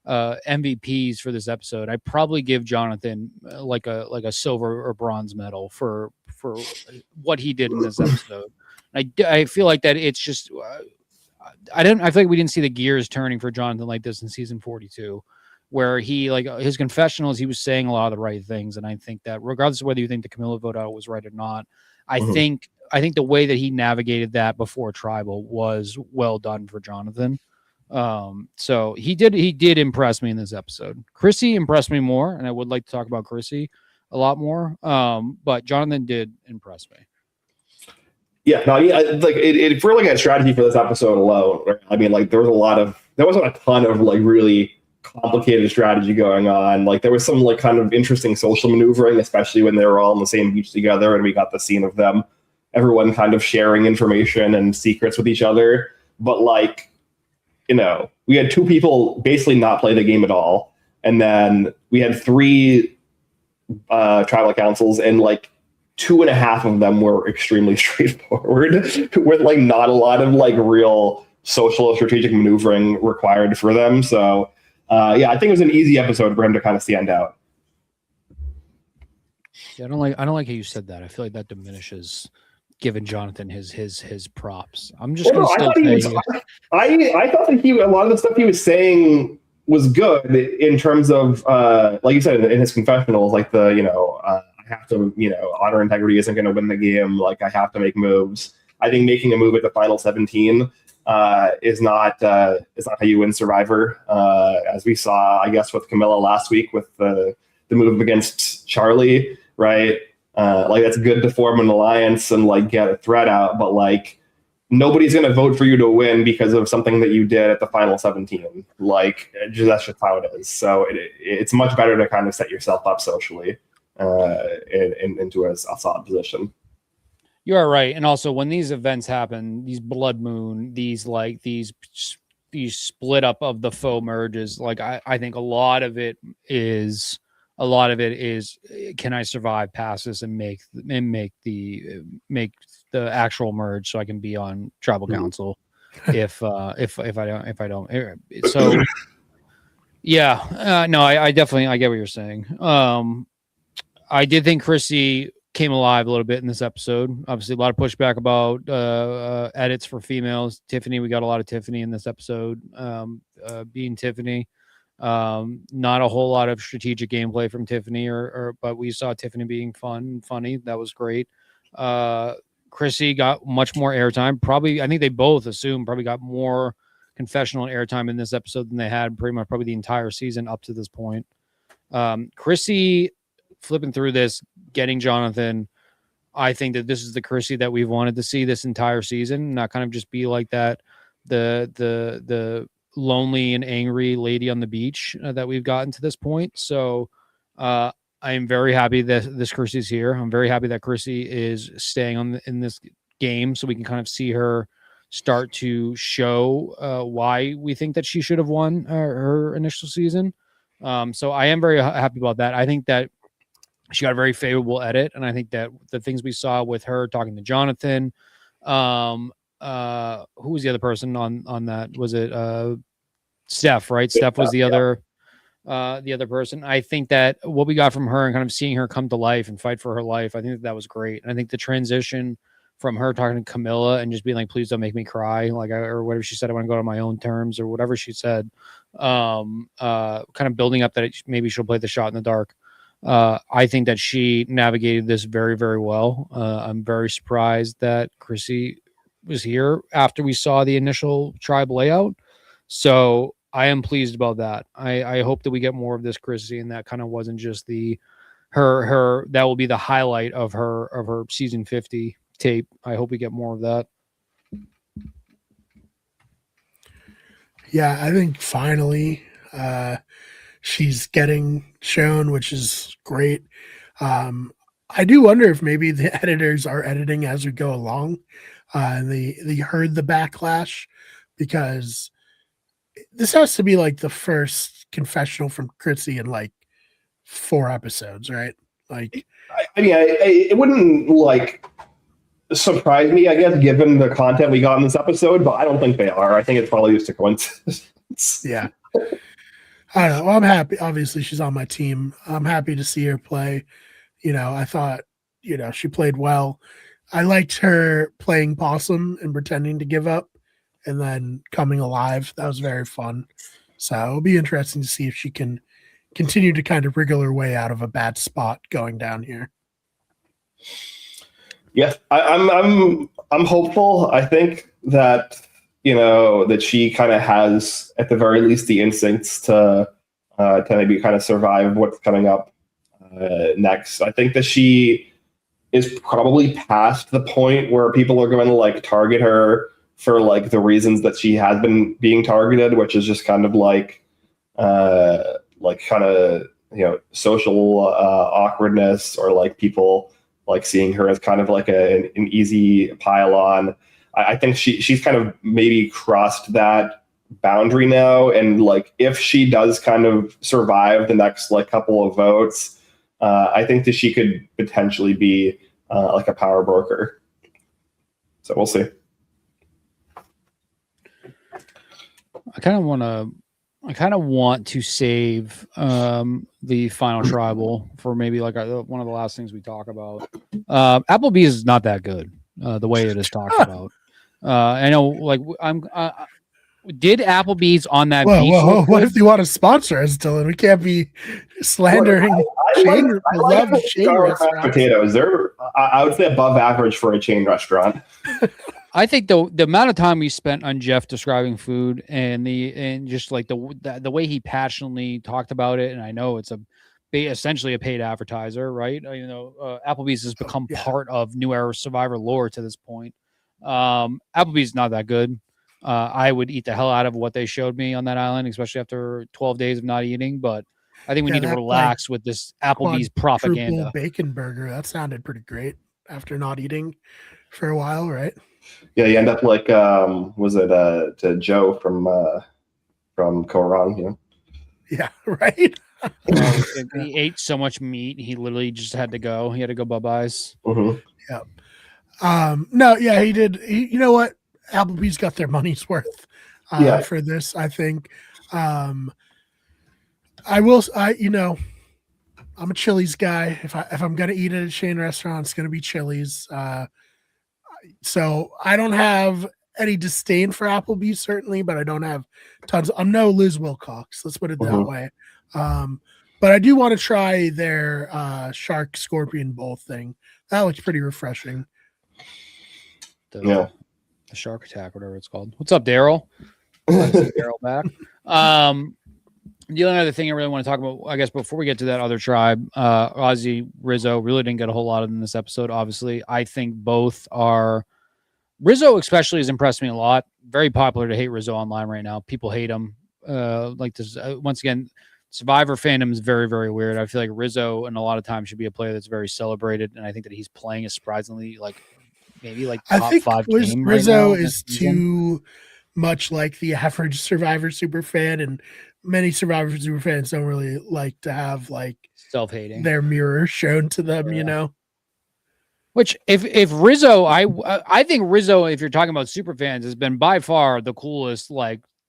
MVPs for this episode, I probably give Jonathan like a silver or bronze medal for what he did in this episode. I feel like that it's just I feel like we didn't see the gears turning for Jonathan like this in season 42, where he like his confessionals, he was saying a lot of the right things, and I think that regardless of whether you think the Camilla vote out was right or not, I think the way that he navigated that before Tribal was well done for Jonathan. So he did impress me in this episode. Chrissy impressed me more, and I would like to talk about Chrissy a lot more. But Jonathan did impress me. Yeah, no, like for like a strategy for this episode alone, right? I mean, like there wasn't a ton of like really complicated strategy going on. Like there was some like kind of interesting social maneuvering, especially when they were all on the same beach together and we got the scene of them, everyone kind of sharing information and secrets with each other. But like, you know, we had 2 people basically not play the game at all. And then we had 3 tribal councils, and like 2.5 of them were extremely straightforward with like not a lot of like real social or strategic maneuvering required for them. So yeah, I think it was an easy episode for him to kind of stand out. Yeah, I don't like how you said that. I feel like that diminishes giving Jonathan his props. I'm just going to still say I thought that a lot of the stuff he was saying was good in terms of like you said in his confessionals, like the I have to honor integrity isn't going to win the game. Like I have to make moves. I think making a move at the final 17 is not how you win Survivor, as we saw, I guess, with Camilla last week with the move against Charlie, right? Like that's good to form an alliance and like get a threat out, but like nobody's going to vote for you to win because of something that you did at the final 17. Like that's just how it is. So it's much better to kind of set yourself up socially into a solid position. You are right. And also when these events happen, these blood moon, these split up of the faux merges, like I think a lot of it is can I survive past this and make the actual merge so I can be on tribal council if I don't. So yeah, no, I definitely I get what you're saying. I did think Chrissy came alive a little bit in this episode. Obviously, a lot of pushback about edits for females. Tiffany, we got a lot of Tiffany in this episode. Being Tiffany, not a whole lot of strategic gameplay from Tiffany, but we saw Tiffany being fun and funny. That was great. Chrissy got much more airtime. Probably, I think they both assumed probably got more confessional and airtime in this episode than they had pretty much probably the entire season up to this point. Chrissy flipping through this, getting Jonathan. I think that this is the Chrissy that we've wanted to see this entire season, not kind of just be like that, the lonely and angry lady on the beach that we've gotten to this point. So I am very happy that this Chrissy's here. I'm very happy that Chrissy is staying in this game so we can kind of see her start to show why we think that she should have won her initial season. So I am very happy about that. I think that she got a very favorable edit, and I think that the things we saw with her talking to Jonathan, who was the other person on that? Was it Steph, right? Steph was the other person. I think that what we got from her and kind of seeing her come to life and fight for her life, I think that was great. And I think the transition from her talking to Camilla and just being like, please don't make me cry, like or whatever she said, I want to go on my own terms or whatever she said, kind of building up that maybe she'll play the shot in the dark. I think that she navigated this very, very well. I'm very surprised that Chrissy was here after we saw the initial tribe layout. So I am pleased about that. I hope that we get more of this Chrissy, and that kind of wasn't just her that will be the highlight of her season 50 tape. I hope we get more of that. Yeah, I think finally she's getting shown, which is great. I do wonder if maybe the editors are editing as we go along. And they heard the backlash, because this has to be like the first confessional from Chrissy in like 4 episodes, right? Like, I mean, it wouldn't like surprise me, I guess, given the content we got in this episode, but I don't think they are. I think it's probably just a coincidence. Yeah. I don't know. Well, I'm happy. Obviously, she's on my team. I'm happy to see her play. I thought, she played well. I liked her playing possum and pretending to give up and then coming alive. That was very fun. So it'll be interesting to see if she can continue to kind of wriggle her way out of a bad spot going down here. Yes, I'm hopeful. I think that that she kind of has, at the very least, the instincts to maybe kind of survive what's coming up next. I think that she is probably past the point where people are going to like target her for like the reasons that she has been being targeted, which is just kind of like like kind of social awkwardness, or like people like seeing her as kind of like an easy pile on. I think she's kind of maybe crossed that boundary now, and like if she does kind of survive the next like couple of votes, I think that she could potentially be like a power broker. So we'll see. I kind of want to save the final tribal for maybe like one of the last things we talk about. Applebee's is not that good the way it is talked about. I know, like did Applebee's on that beach? Whoa. What if you want to sponsor us, Dylan? We can't be slandering beloved chain restaurants. Potatoes. They're, I would say, above average for a chain restaurant. I think the amount of time we spent on Jeff describing food and just like the way he passionately talked about it, and I know it's essentially a paid advertiser, right? Applebee's has become part of New Era Survivor lore to this point. Applebee's not that good. I would eat the hell out of what they showed me on that island, especially after 12 days of not eating. But I think we need to relax with this Applebee's propaganda. Bacon burger, that sounded pretty great after not eating for a while, right? Yeah, you end up like was it to Joe from Korong? Yeah, right. He ate so much meat, he literally just had to go. He had to go bye-byes. Mm-hmm. Yeah. No, yeah, he did. You know what? Applebee's got their money's worth for this, I think. I'm a Chili's guy. If I'm gonna eat at a chain restaurant, it's gonna be Chili's. So I don't have any disdain for Applebee's, certainly, but I don't have tons. I'm no Liz Wilcox. Let's put it that way. But I do want to try their shark scorpion bowl thing. That looks pretty refreshing. The shark attack, whatever it's called. What's up, Daryl? Daryl back. The only other thing I really want to talk about, I guess, before we get to that other tribe, Ozzy, Rizzo, really didn't get a whole lot of them in this episode, obviously. I think both are... Rizzo especially has impressed me a lot. Very popular to hate Rizzo online right now. People hate him. Like this, once again, Survivor fandom is very, very weird. I feel like Rizzo, and a lot of times, should be a player that's very celebrated, and I think that he's playing a surprisingly, maybe top 5 game Rizzo right now is too much like the average Survivor super fan, and many Survivor super fans don't really like to have self-hating their mirror shown to them, Which if Rizzo, I think Rizzo, if you're talking about super fans, has been by far the coolest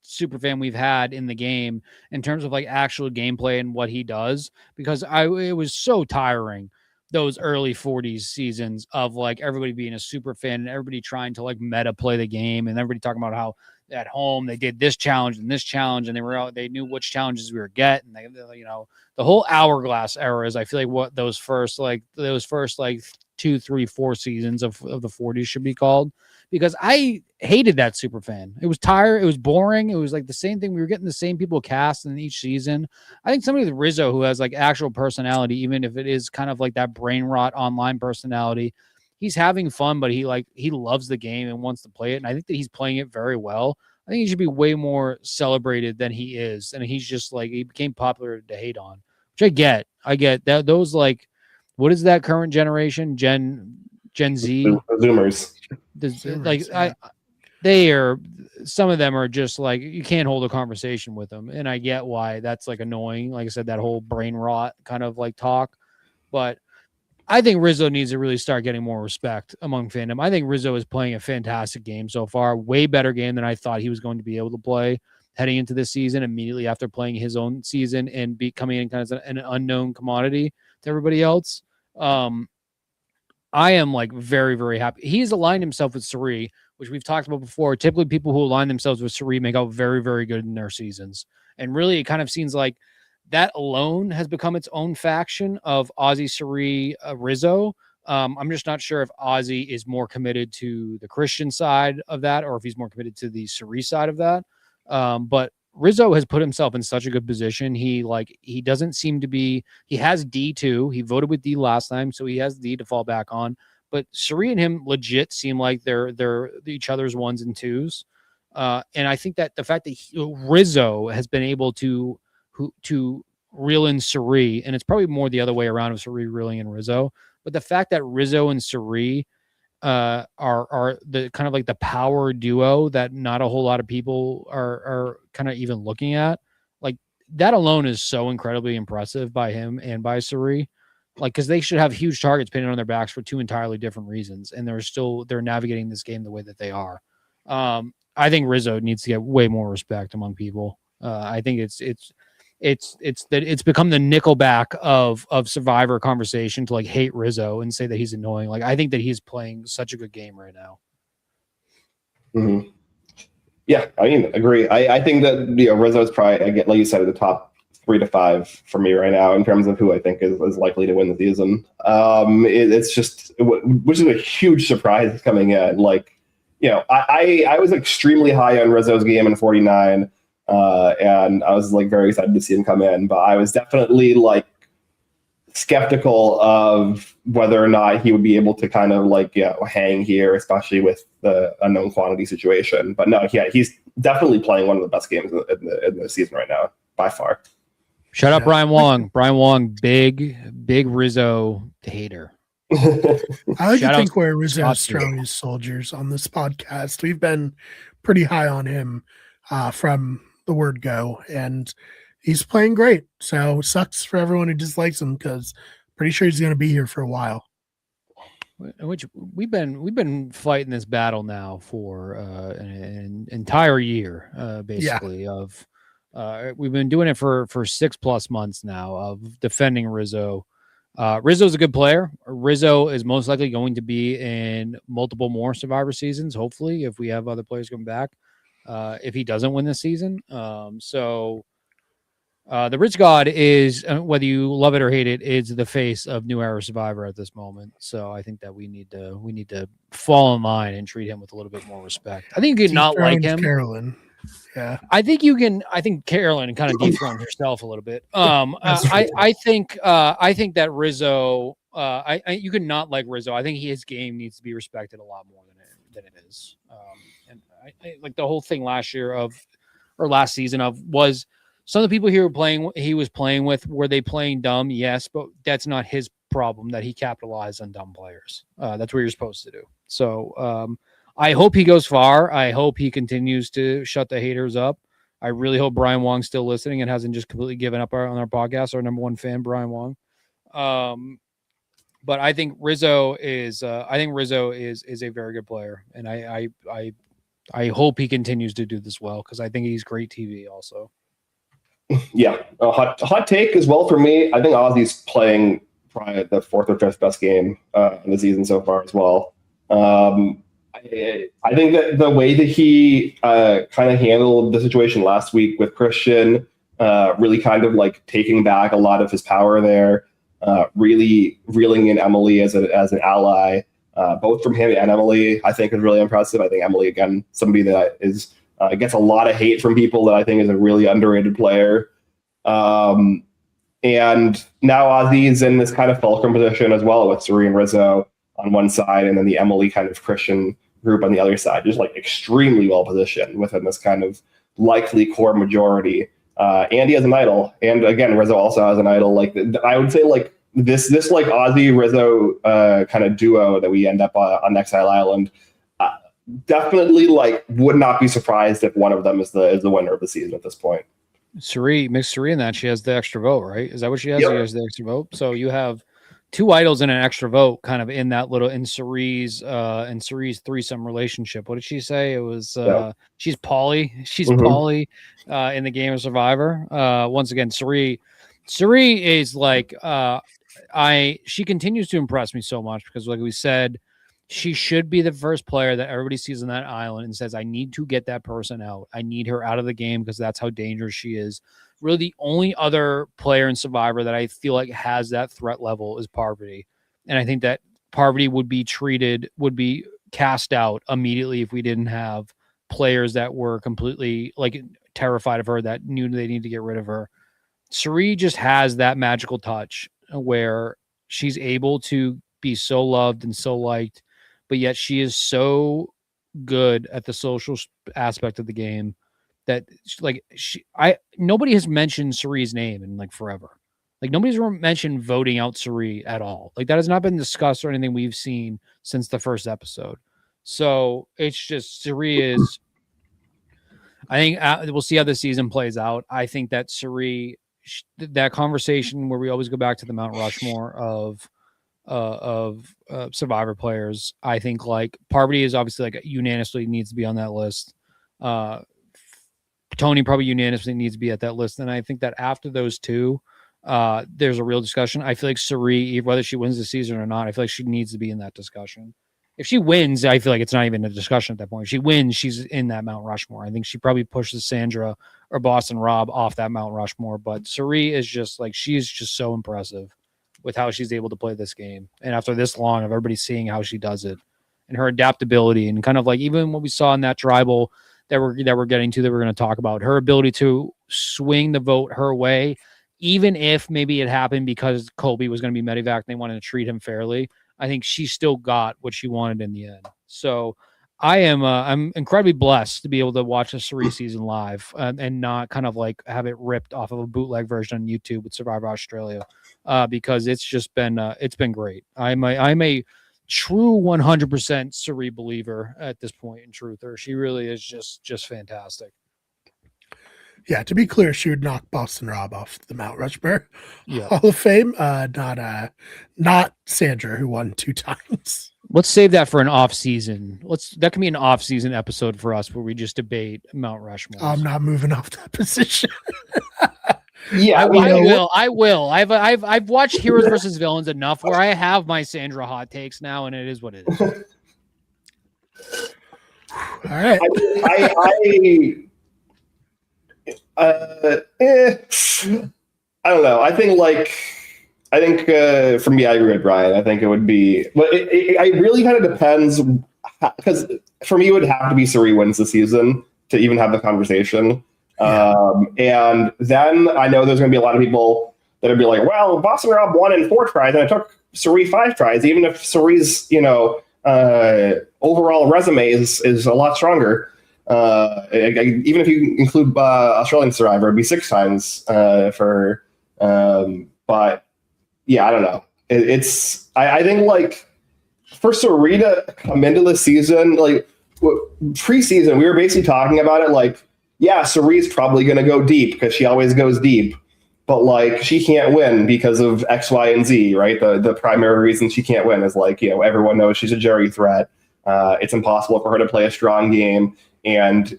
super fan we've had in the game in terms of actual gameplay and what he does, because it was so tiring those early 40s seasons of everybody being a super fan and everybody trying to meta play the game, and everybody talking about how at home they did this challenge and this challenge, and they knew which challenges we were getting. The whole Hourglass era is, I feel like, what those first 2, 3, 4 seasons of the 40s should be called, because I hated that super fan. It was tired. It was boring. It was the same thing. We were getting the same people cast in each season. I think somebody with Rizzo who has actual personality, even if it is kind of that brain rot online personality, he's having fun, but he loves the game and wants to play it. And I think that he's playing it very well. I think he should be way more celebrated than he is. And he's just he became popular to hate on, which I get that. Those what is that current generation? Gen Z? Zoomers. They are, some of them are just you can't hold a conversation with them. And I get why that's annoying. Like I said, that whole brain rot kind of talk. But I think Rizzo needs to really start getting more respect among fandom. I think Rizzo is playing a fantastic game so far. Way better game than I thought he was going to be able to play heading into this season, immediately after playing his own season and becoming in kind of an unknown commodity to everybody else. I am very, very happy. He's aligned himself with Suri, which we've talked about before. Typically, people who align themselves with Suri make out very, very good in their seasons. And really, it kind of seems like that alone has become its own faction of Ozzy, Suri, Rizzo. I'm just not sure if Ozzy is more committed to the Christian side of that, or if he's more committed to the Suri side of that. But Rizzo has put himself in such a good position. He doesn't seem to be, he has D2. He voted with D last time, so he has D to fall back on. But Suri and him legit seem like they're each other's ones and twos. And I think that the fact that Rizzo has been able to to reel in Suri, and it's probably more the other way around of Suri reeling in Rizzo. But the fact that Rizzo and Suri are the kind of like the power duo that not a whole lot of people are kind of even looking at, like that alone is so incredibly impressive by him and by Suri. Like, because they should have huge targets pinned on their backs for two entirely different reasons, and they're navigating this game the way that they are. I think Rizzo needs to get way more respect among people. I think it's become the Nickelback of Survivor conversation to like hate Rizzo and say that he's annoying. Like, I think that he's playing such a good game right now. Mm-hmm. Yeah, I mean, agree. I think that Rizzo is probably, again, like you said, at the top 3 to 5 for me right now in terms of who I think is likely to win the season. It's just, which is a huge surprise coming in. Like, I was extremely high on Rizzo's game in 49, and I was like very excited to see him come in. But I was definitely like skeptical of whether or not he would be able to kind of like hang here, especially with the unknown quantity situation. But no, yeah, he's definitely playing one of the best games in the season right now by far. Shout out Brian Wong. Brian Wong, big Rizzo hater. I like to think we're Rizzo's strongest soldiers on this podcast. We've been pretty high on him from the word go, and he's playing great. So sucks for everyone who dislikes him because pretty sure he's going to be here for a while. Which we've been fighting this battle now for an entire year, basically. Yeah. We've been doing it for 6+ months now of defending Rizzo. Rizzo's a good player. Rizzo is most likely going to be in multiple more Survivor seasons, hopefully, if we have other players come back, if he doesn't win this season. The Rich God is, whether you love it or hate it, is the face of New Era Survivor at this moment. So I think that we need to fall in line and treat him with a little bit more respect. I think you can not like him. Carolyn. Yeah, I think you can. I think Carolyn kind of dethroned herself a little bit. I think that Rizzo. You can not like Rizzo. I think his game needs to be respected a lot more than it is. And I like the whole thing last season was some of the people he was playing with. Were they playing dumb? Yes, but that's not his problem. That he capitalized on dumb players. That's what you're supposed to do. So. I hope he goes far. I hope he continues to shut the haters up. I really hope Brian Wong's still listening and hasn't just completely given up on our podcast. Our number one fan, Brian Wong. But I think Rizzo is a very good player, and I hope he continues to do this well because I think he's great TV also. Yeah, a hot take as well for me. I think Ozzy's playing probably the 4th or 5th best game in the season so far as well. I think that the way that he kind of handled the situation last week with Christian, really kind of like taking back a lot of his power there, really reeling in Emily as an ally, both from him and Emily, I think is really impressive. I think Emily, again, somebody that is gets a lot of hate from people that I think is a really underrated player. And now Ozzy is in this kind of fulcrum position as well with Suri and Rizzo on one side, and then the Emily kind of Christian group on the other side, just like extremely well positioned within this kind of likely core majority. And he has an idol, and again, Rizzo also has an idol. Like I would say, like this like Ozzy Rizzo kind of duo that we end up on Exile Island. Definitely, like, would not be surprised if one of them is the winner of the season at this point. Suri, Miss Suri, in that she has the extra vote, right? Is that what she has? Yep. She has the extra vote. So you have two idols and an extra vote kind of in that little in Suri's threesome relationship. What did she say? It was she's Polly. She's Polly in the game of Survivor. Once again, Suri is like she continues to impress me so much because, like we said, she should be the first player that everybody sees on that island and says, I need to get that person out. I need her out of the game because that's how dangerous she is. Really, the only other player in Survivor that I feel like has that threat level is Parvati. And I think that Parvati would be cast out immediately if we didn't have players that were completely like terrified of her, that knew they need to get rid of her. Suri just has that magical touch where she's able to be so loved and so liked, but yet she is so good at the social aspect of the game that nobody has mentioned Cirie's name in like forever. Like nobody's mentioned voting out Cirie at all. Like that has not been discussed or anything we've seen since the first episode. So it's just Cirie is. I think we'll see how the season plays out. I think that Cirie, that conversation where we always go back to the Mount Rushmore of Survivor players. I think like Parvati is obviously like unanimously needs to be on that list. Tony probably unanimously needs to be at that list. And I think that after those two, there's a real discussion. I feel like Cirie, whether she wins the season or not, I feel like she needs to be in that discussion. If she wins, I feel like it's not even a discussion at that point. If she wins, she's in that Mount Rushmore. I think she probably pushes Sandra or Boston Rob off that Mount Rushmore. But Cirie is just like, she's just so impressive with how she's able to play this game. And after this long of everybody seeing how she does it and her adaptability and kind of like even what we saw in that tribal that we're getting to, that we're going to talk about, her ability to swing the vote her way, even if maybe it happened because Colby was going to be medevac and they wanted to treat him fairly. I think she still got what she wanted in the end. So I'm incredibly blessed to be able to watch a Cirie season live and not kind of like have it ripped off of a bootleg version on YouTube with Survivor Australia, because it's just been it's been great. I'm a true 100% Cirie believer at this point in Truther. She really is just fantastic. Yeah, to be clear, she would knock Boston Rob off the Mount Rushmore Hall of Fame, not Sandra, who won 2 times. Let's save that for an off season. That can be an off season episode for us where we just debate Mount Rushmore. I'm not moving off that position. Yeah, I will. I've watched Heroes versus Villains enough where I have my Sandra hot takes now, and it is what it is. All right. I don't know. I think for me, I agree with Brian. I think it would be, but it really kind of depends, because for me, it would have to be Cirie wins the season to even have the conversation. And then I know there's going to be a lot of people that would be like, well, Boston Rob won in 4 tries, and it took Cirie 5 tries, even if Cirie's, overall resume is a lot stronger. Even if you include Australian Survivor, it'd be 6 times but yeah, I don't know. I think like for Cirie to come into the season, like preseason, we were basically talking about it like, yeah, Cirie's probably going to go deep because she always goes deep, but like she can't win because of X, Y, and Z, right? The primary reason she can't win is like, everyone knows she's a jury threat. It's impossible for her to play a strong game and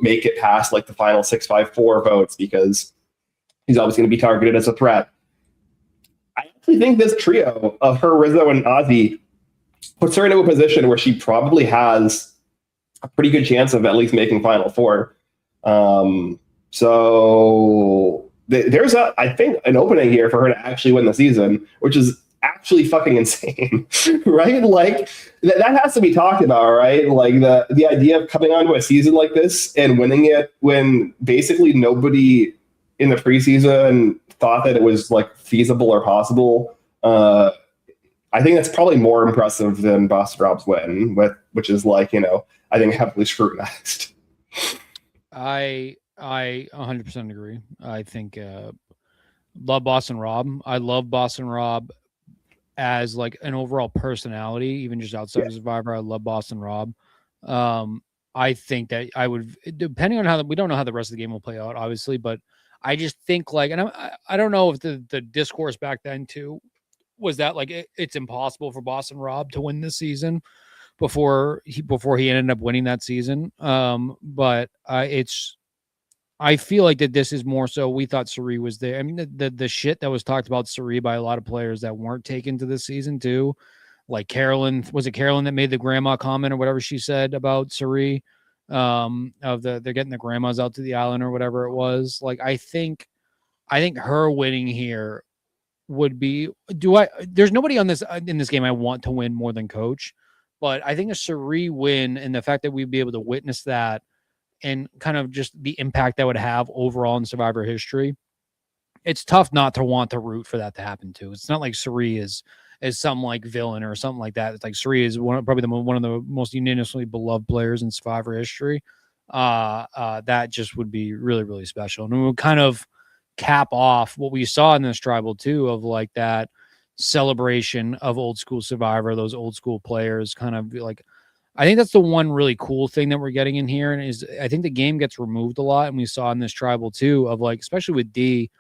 make it past like the final 6-5-4 votes because he's always going to be targeted as a threat. I actually think this trio of her, Rizzo, and Ozzy puts her into a position where she probably has a pretty good chance of at least making Final Four. So there's I think an opening here for her to actually win the season, which is actually fucking insane, right? Like that has to be talked about, right? Like the idea of coming onto a season like this and winning it when basically nobody in the preseason thought that it was like feasible or possible. I think that's probably more impressive than Boston Rob's win, which is like, I think heavily scrutinized. I 100% agree. I think love Boston Rob. I love Boston Rob as like an overall personality, even just outside of Survivor. I love Boston Rob. I think that I would, depending on we don't know how the rest of the game will play out, obviously, but I just think like, and I don't know if the discourse back then too was that like it's impossible for Boston Rob to win this season before he ended up winning that season. But I feel like that this is more so we thought Cirie was there. I mean, the shit that was talked about Cirie by a lot of players that weren't taken to this season too. Like Carolyn, was it Carolyn that made the grandma comment or whatever she said about Cirie? They're getting the grandmas out to the island or whatever it was. Like, I think her winning here would be, there's nobody in this game I want to win more than Coach, but I think a Cirie win and the fact that we'd be able to witness that and kind of just the impact that would have overall in Survivor history, it's tough not to want to root for that to happen too. It's not like Cirie is some like villain or something like that. It's like Cirie is probably one of the most unanimously beloved players in Survivor history. that just would be really, really special. And it would kind of cap off what we saw in this tribal too, of like that celebration of old school Survivor, those old school players kind of like, I think that's the one really cool thing that we're getting in here. And is I think the game gets removed a lot. And we saw in this tribal too, of like, especially with D,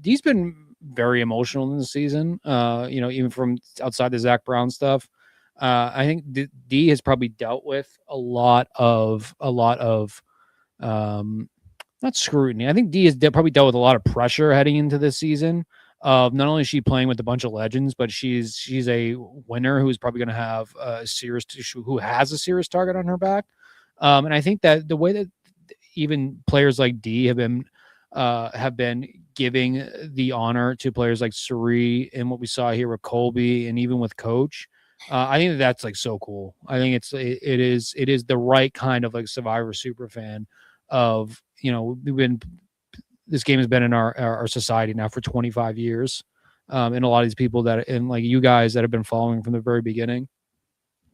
D's been very emotional in the season, even from outside the Zach Brown stuff. I think D has probably dealt with a lot of not scrutiny. I think D has probably dealt with a lot of pressure heading into this season. Not only is she playing with a bunch of legends, but she's a winner who's probably going to have who has a serious target on her back. And I think that the way that even players like D have been giving the honor to players like Suri and what we saw here with Colby and even with Coach, I think that's like so cool. I think it is the right kind of like Survivor super fan of, this game has been in our society now for 25 years. And a lot of these people and like you guys that have been following from the very beginning,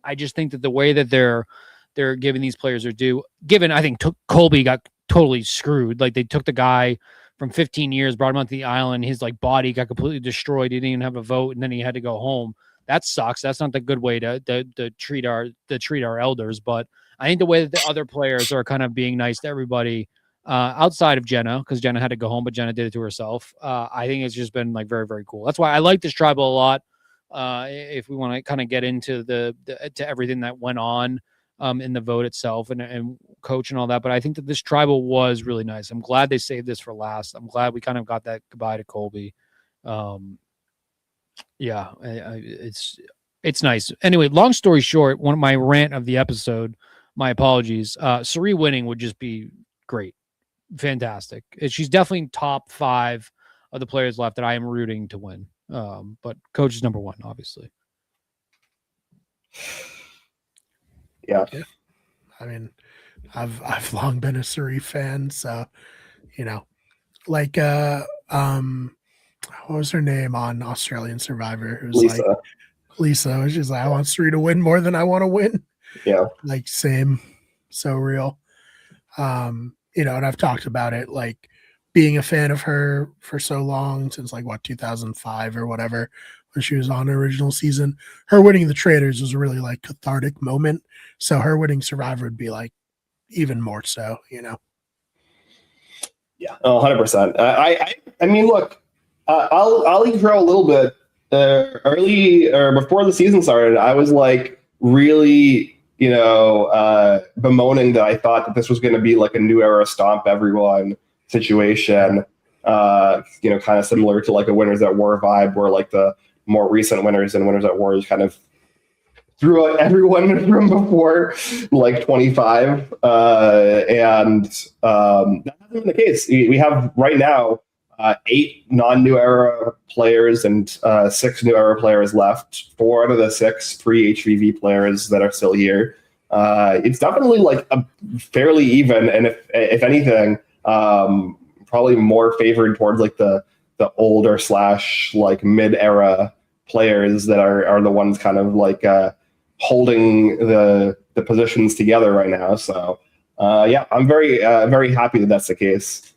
I just think that the way that they're giving these players their due, I think Colby got totally screwed. Like they took the guy from 15 years, brought him onto the island. His like body got completely destroyed. He didn't even have a vote. And then he had to go home. That sucks. That's not the good way to treat our elders. But I think the way that the other players are kind of being nice to everybody, outside of Jenna, because Jenna had to go home, but Jenna did it to herself. I think it's just been like very, very cool. That's why I like this tribal a lot. If we want to kind of get into to everything that went on in the vote itself and Coach and all that, but I think that this tribal was really nice. I'm glad they saved this for last. I'm glad we kind of got that goodbye to Colby. Yeah, it's nice. Anyway, long story short, one of my rant of the episode, my apologies. Suri winning would just be great. Fantastic. She's definitely top 5 of the players left that I am rooting to win. But Coach is number 1, obviously. Yeah. I mean, I've long been a Suri fan, so like what was her name on Australian Survivor? Who's Lisa. like Lisa. She's like, I want Suri to win more than I want to win. Yeah. Like same. So real. And I've talked about it, like being a fan of her for so long, since like 2005 or whatever, when she was on the original season. Her winning the Traders was a really like cathartic moment. So her winning Survivor would be like even more so, Yeah, 100%. I mean, look, I'll throw a little bit early or before the season started. I was like really, bemoaning that I thought that this was going to be like a new era stomp everyone situation. Kind of similar to like a Winners at War vibe, where like the more recent winners and Winners at War is kind of threw out everyone from before like 25. And that hasn't been the case. We have right now 8 non-new era players and 6 new era players left. 4 out of the 6 free HVV players that are still here. It's definitely like a fairly even, and if anything, probably more favored towards like the older / like mid-era players that are the ones kind of like holding the positions together right now. So I'm very very happy that that's the case.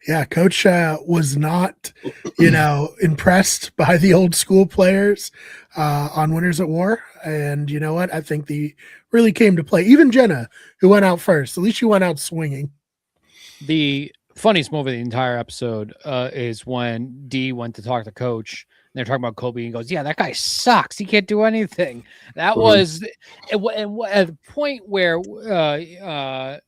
Yeah, Coach was not, impressed by the old school players on Winners at War. And you know what? I think they really came to play. Even Jenna, who went out first, at least she went out swinging. The funniest moment of the entire episode is when D went to talk to Coach. They're talking about Colby and goes, yeah, that guy sucks. He can't do anything. That was at the point where I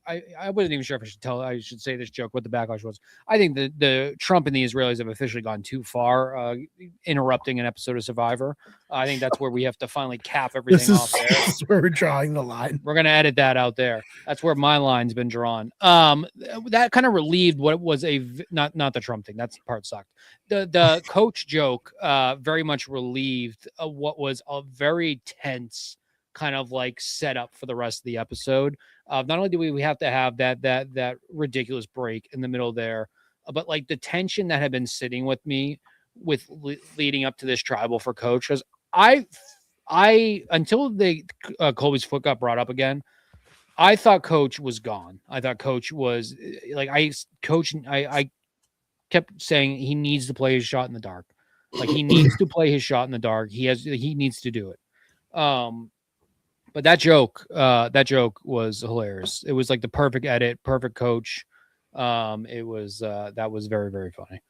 wasn't even sure if I should say this joke, what the backlash was. I think the Trump and the Israelis have officially gone too far, interrupting an episode of Survivor. I think that's where we have to finally cap everything off there. This is where we're drawing the line. We're going to edit that out there. That's where my line's been drawn. That kind of relieved what was not the Trump thing. That part sucked. The Coach joke very much relieved what was a very tense kind of like setup for the rest of the episode. Not only do we have to have that ridiculous break in the middle there, but like the tension that had been sitting with me with leading up to this tribal for Coach, because I until Colby's foot got brought up again, I thought Coach was gone. I thought Coach was like I kept saying he needs to play his shot in the dark. Like he needs to play his shot in the dark. He needs to do it. But that joke was hilarious. It was like the perfect edit, perfect Coach. It was that was very, very funny.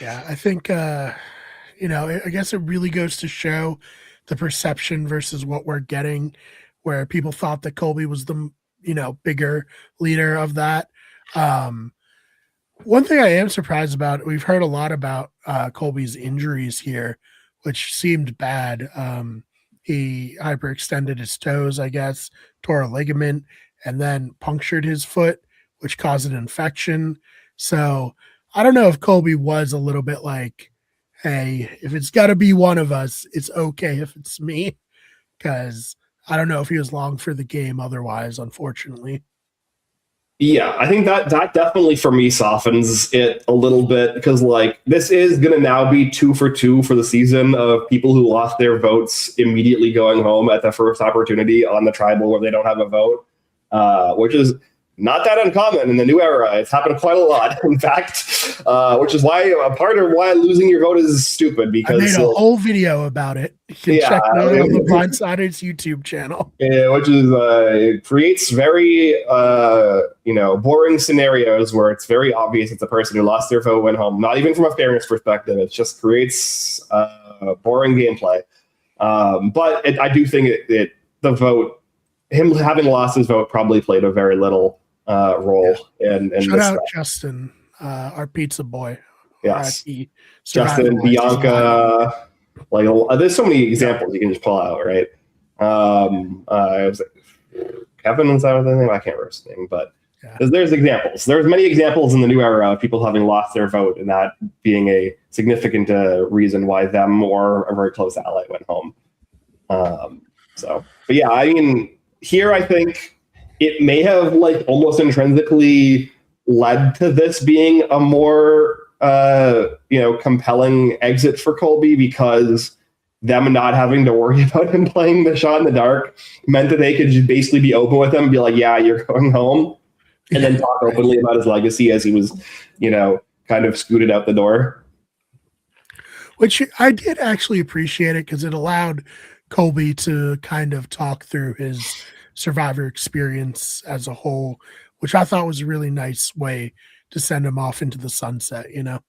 Yeah, I think I guess it really goes to show the perception versus what we're getting, where people thought that Colby was the bigger leader of that. One thing I am surprised about, we've heard a lot about Colby's injuries here, which seemed bad. He hyperextended his toes, I guess, tore a ligament, and then punctured his foot, which caused an infection. So I don't know if Colby was a little bit like, hey, if it's got to be one of us, it's okay if it's me, because I don't know if he was long for the game otherwise, unfortunately. Yeah, I think that definitely for me softens it a little bit, because like this is going to now be 2 for 2 for the season of people who lost their votes immediately going home at the first opportunity on the tribal where they don't have a vote, which is not that uncommon in the new era. It's happened quite a lot, in fact, which is why a part of why losing your vote is stupid. Because I made a whole video about it. You can check it out on the Blindsiders YouTube channel. Yeah, which is it creates very boring scenarios where it's very obvious it's the person who lost their vote went home. Not even from a fairness perspective, it just creates boring gameplay. But I do think the vote, him having lost his vote, probably played a very little role in Shout this out stuff. Justin, our pizza boy. Yes, Justin, Bianca. Like there's so many examples you can just pull out, right? It was Kevin, is that what the name? I can't remember his name, but there's examples. There's many examples in the new era of people having lost their vote, and that being a significant reason why them or a very close ally went home. But yeah, I mean, here I think it may have like almost intrinsically led to this being a more compelling exit for Colby, because them not having to worry about him playing the shot in the dark meant that they could just basically be open with him and be like, yeah, you're going home, and then talk openly about his legacy as he was, kind of scooted out the door. Which I did actually appreciate it, because it allowed Colby to kind of talk through his Survivor experience as a whole, which I thought was a really nice way to send him off into the sunset, I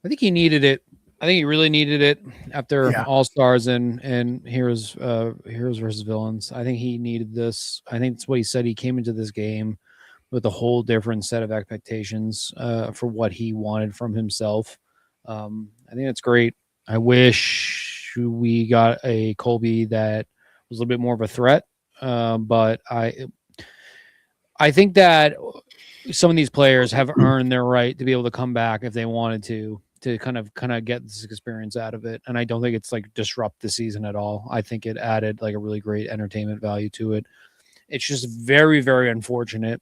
think he needed it. I think he really needed it after All-Stars and Heroes versus Villains. I think he needed this. I think that's what he said. He came into this game with a whole different set of expectations for what he wanted from himself. I think that's great. I wish we got a Colby that was a little bit more of a threat, but I think that some of these players have earned their right to be able to come back if they wanted to kind of get this experience out of it. And I don't think it's like disrupt the season at all. I think it added like a really great entertainment value to it. It's just very, very unfortunate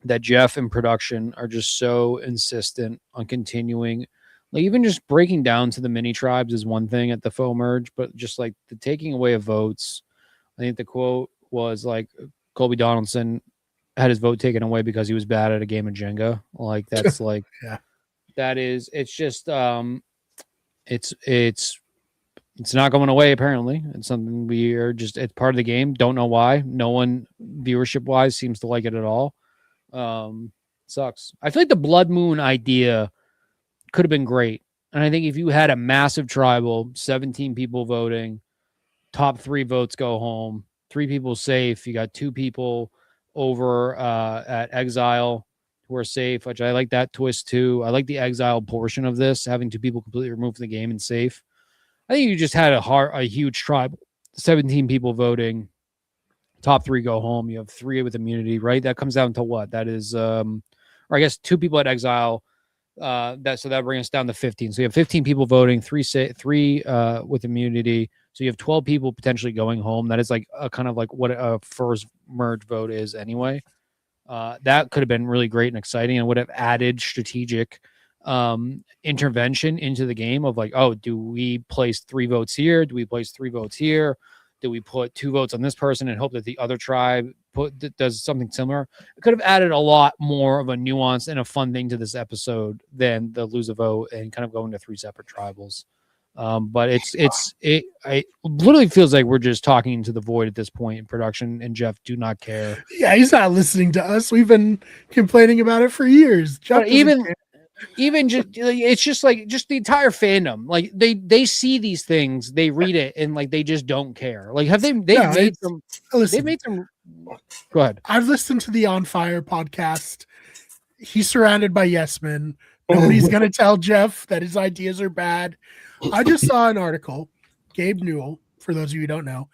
that Jeff and production are just so insistent on continuing. Like even just breaking down to the mini tribes is one thing at the faux merge, but just like the taking away of votes. I think the quote was like Colby Donaldson had his vote taken away because he was bad at a game of Jenga. Like that's like, that is, it's just, it's not going away. Apparently it's something it's part of the game. Don't know why. No one viewership wise seems to like it at all. Sucks. I feel like the Blood Moon idea could have been great. And I think if you had a massive tribal, 17 people voting, top 3 votes go home, 3 people safe, you got 2 people over at Exile who are safe, which I like that twist too. I like the Exile portion of this, having 2 people completely removed from the game and safe. I think you just had a huge tribal, 17 people voting, top 3 go home. You have 3 with immunity, right? That comes down to what? That is, or I guess 2 people at Exile. That brings us down to 15. So you have 15 people voting, 3 with immunity. So you have 12 people potentially going home. That is like a kind of like what a first merge vote is anyway. That could have been really great and exciting and would have added strategic intervention into the game of like, oh, do we place 3 votes here? Do we place 3 votes here? Do we put 2 votes on this person and hope that the other tribe does something similar? It could have added a lot more of a nuance and a fun thing to this episode than the lose a vote and kind of go into 3 separate tribals. But it literally feels like we're just talking into the void at this point in production, and Jeff do not care. Yeah, he's not listening to us. We've been complaining about it for years. Jeff But even just it's just like just the entire fandom, like they see these things, they read it, and like they just don't care. Like have they made some listen, they made some go ahead. I've listened to the On Fire podcast. He's surrounded by yes men. Nobody's gonna tell Jeff that his ideas are bad. I just saw an article. Gabe Newell, for those of you who don't know,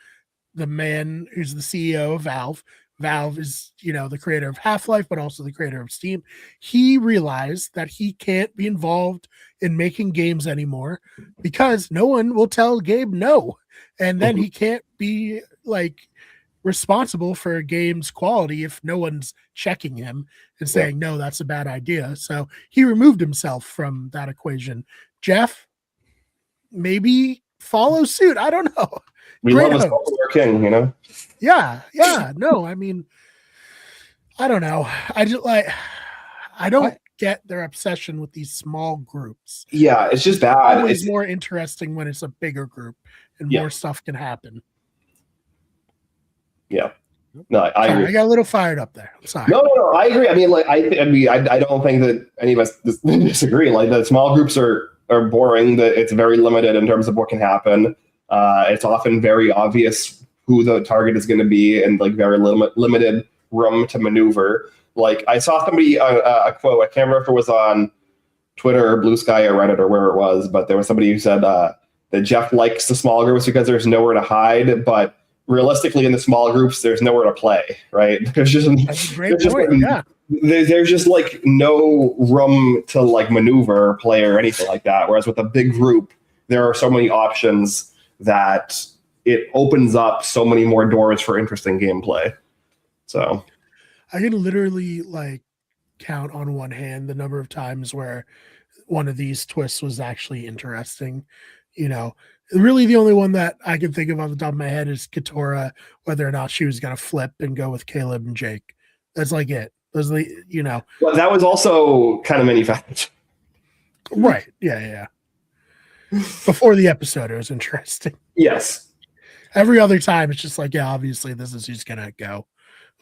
the man who's the CEO of Valve. Valve is, the creator of Half-Life, but also the creator of Steam. He realized that he can't be involved in making games anymore because no one will tell Gabe no. And then he can't be responsible for a game's quality if no one's checking him and saying, no, that's a bad idea. So he removed himself from that equation. Jeff, maybe follow suit. I don't know. We love us king, Yeah. No, I mean, I don't know. I don't get their obsession with these small groups. Yeah, it's just bad. It's more interesting when it's a bigger group and more stuff can happen. Yeah. No, I agree. I got a little fired up there. I'm sorry. No, I agree. I mean, I don't think that any of us disagree. Like the small groups are boring. That it's very limited in terms of what can happen. It's often very obvious who the target is going to be and very limited room to maneuver. Like I saw somebody, a quote, I can't remember if it was on Twitter or Blue Sky or Reddit or where it was, but there was somebody who said that Jeff likes the small groups because there's nowhere to hide, but realistically in the small groups, there's nowhere to play, right? There's just, that's a great point. Yeah. There's just no room to maneuver or play or anything like that. Whereas with a big group, there are so many options that it opens up so many more doors for interesting gameplay. So I can literally count on one hand the number of times where one of these twists was actually interesting. Really the only one that I can think of off the top of my head is Katora, whether or not she was going to flip and go with Caleb and Jake. That's it. That's Well, that was also kind of manufactured. Right. Yeah. Before the episode, it was interesting. Yes. Every other time, it's just obviously this is who's gonna go.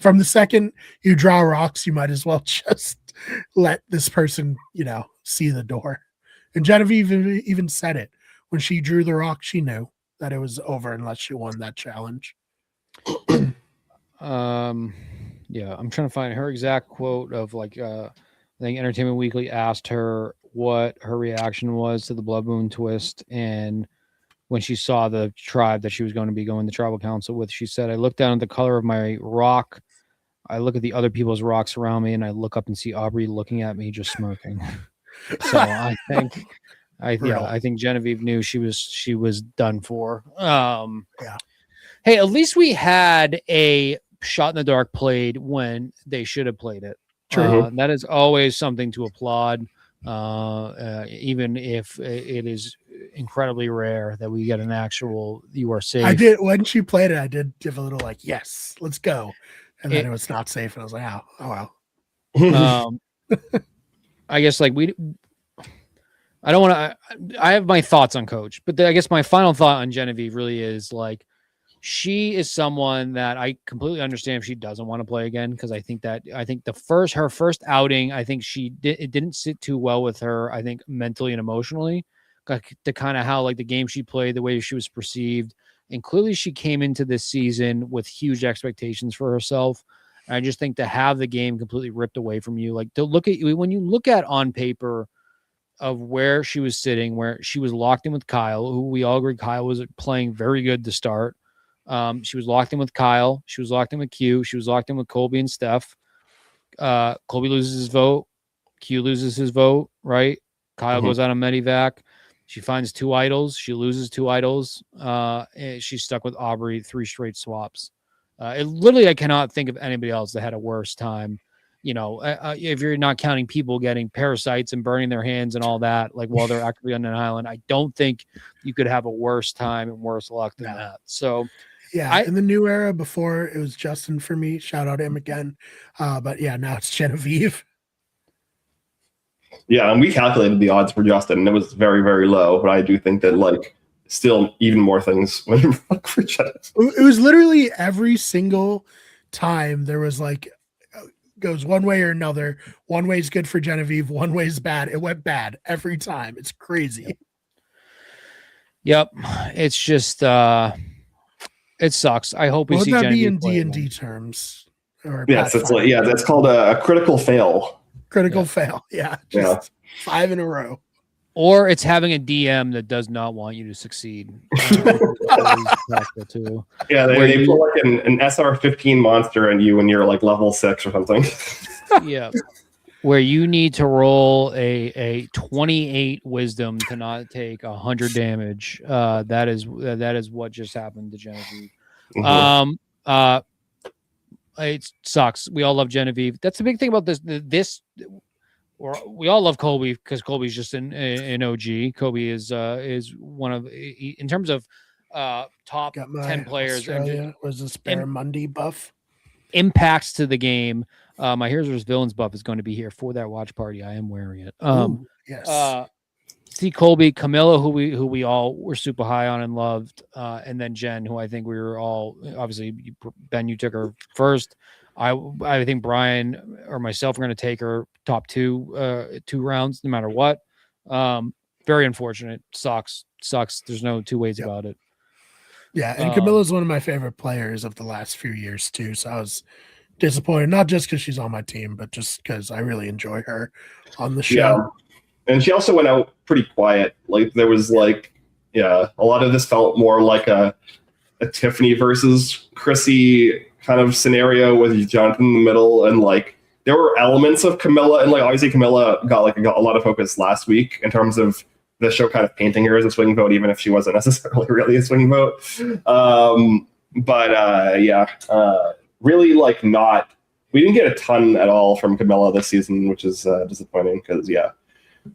From the second you draw rocks, you might as well just let this person, see the door. And Genevieve even said it. When she drew the rock, she knew that it was over unless she won that challenge. Yeah, I'm trying to find her exact quote of I think Entertainment Weekly asked her what her reaction was to the Blood Moon twist, and when she saw the tribe that she was going to be going to tribal council with, she said, I look down at the color of my rock, I look at the other people's rocks around me, and I look up and see Aubrey looking at me just smirking. So I think Genevieve knew she was done for. Yeah. Hey, at least we had a shot in the dark played when they should have played it. True. That is always something to applaud, even if it is incredibly rare that we get an actual "you are safe." I did when she played it. I did give a little yes, let's go, and then it was not safe, and I was like, oh well. I guess I don't want to. I have my thoughts on Coach, but I guess my final thought on Genevieve really is she is someone that I completely understand if she doesn't want to play again, because I think her first outing, I think it didn't sit too well with her. I think mentally and emotionally, the kind of how the game she played, the way she was perceived, and clearly she came into this season with huge expectations for herself. And I just think to have the game completely ripped away from you, to look at you when you look at on paper of where she was sitting, where she was locked in with Kyle, who we all agree Kyle was playing very good to start. She was locked in with Kyle. She was locked in with Q. She was locked in with Colby and Steph. Colby loses his vote. Q loses his vote, right? Kyle goes out on Medivac. She finds 2 idols. She loses 2 idols. And she's stuck with Aubrey 3 straight swaps. I cannot think of anybody else that had a worse time. If you're not counting people getting parasites and burning their hands and all that, while they're actively on an island, I don't think you could have a worse time and worse luck than that. So Yeah, in the new era, before it was Justin for me. Shout out to him again. But yeah, now it's Genevieve. Yeah, and we calculated the odds for Justin, and it was very, very low. But I do think that like still even more things went for Genevieve. It was literally every single time there was like goes one way or another. One way is good for Genevieve, one way is bad. It went bad every time. It's crazy. Yep, it's just it sucks. I hope we see Genevieve. Would that be Genevieve in D&D terms? Or yes, it's like that's called a critical fail. Critical fail. Yeah, just 5 in a row. Or it's having a DM that does not want you to succeed. Too. Yeah, they put like an SR-15 monster in you when you're like level 6 or something. Yeah. Where you need to roll a 28 wisdom to not take 100 damage. That is what just happened to Genevieve. Mm-hmm. It sucks. We all love Genevieve. That's the big thing about this. We all love Colby because Colby's just an OG. Colby is one of, in terms of top 10 players. Australia was this Barramundi buff. Impacts to the game. My Heroes vs. Villains buff is going to be here for that watch party. I am wearing it. Yes. See Colby, Camilla, who we all were super high on and loved, and then Jen, who I think we were all, obviously Ben, you took her first. I think Brian or myself are going to take her top 2 rounds no matter what. Very unfortunate. Sucks. There's no two ways about it. Yeah, and Camilla's one of my favorite players of the last few years too. So I was disappointed, not just because she's on my team, but just because I really enjoy her on the show. Yeah. And she also went out pretty quiet. Like there was a lot of this felt more like a Tiffany versus Chrissy kind of scenario with Jonathan in the middle, and like there were elements of Camilla, and like obviously Camilla got a lot of focus last week in terms of the show kind of painting her as a swing vote, even if she wasn't necessarily really a swing vote. Really like not. We didn't get a ton at all from Camilla this season, which is disappointing because a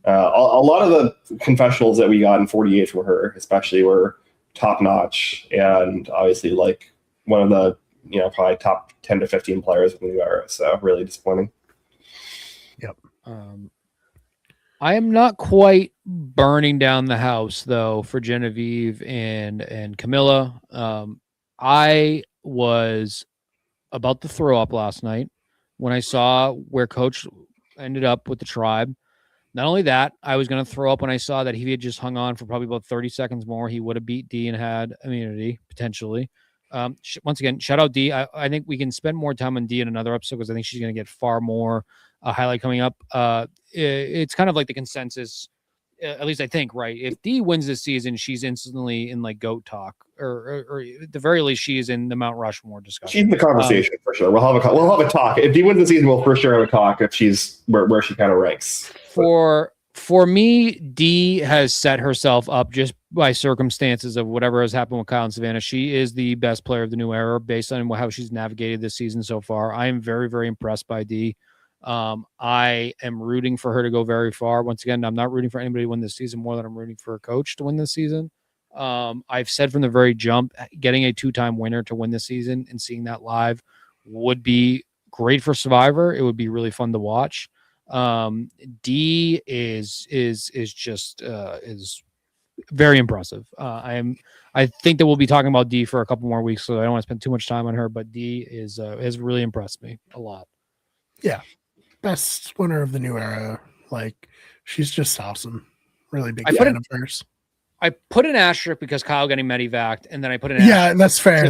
lot of the confessionals that we got in 48 from her, especially, were top notch, and obviously like one of the probably top 10 to 15 players in the new era. So really disappointing. Yep. I am not quite burning down the house though for Genevieve and Camilla. I was about to throw up last night when I saw where Coach ended up with the tribe. Not only that, I was going to throw up when I saw that if he had just hung on for probably about 30 seconds more, he would have beat D and had immunity potentially. Once again, shout out D. I think we can spend more time on D in another episode because I think she's going to get far more highlight coming up. It's kind of like the consensus, at least I think, right? If D wins this season, she's instantly in like GOAT talk, or at the very least, she is in the Mount Rushmore discussion. She's in the conversation for sure. We'll have a talk. If D wins the season, we'll for sure have a talk if she's where she kind of ranks. For me, D has set herself up just by circumstances of whatever has happened with Kyle and Savannah. She is the best player of the new era based on how she's navigated this season so far. I am very, very impressed by D. I am rooting for her to go very far. Once again, I'm not rooting for anybody to win this season more than I'm rooting for a coach to win this season. I've said from the very jump, getting a 2-time winner to win this season and seeing that live would be great for Survivor. It would be really fun to watch. D is very impressive. I think that we'll be talking about D for a couple more weeks, so I don't want to spend too much time on her, but D has really impressed me a lot. Yeah. Best winner of the new era. Like, she's just awesome. Really big fan of hers. I put an asterisk because Kyle getting medevaced, and then I put an asterisk. That's fair.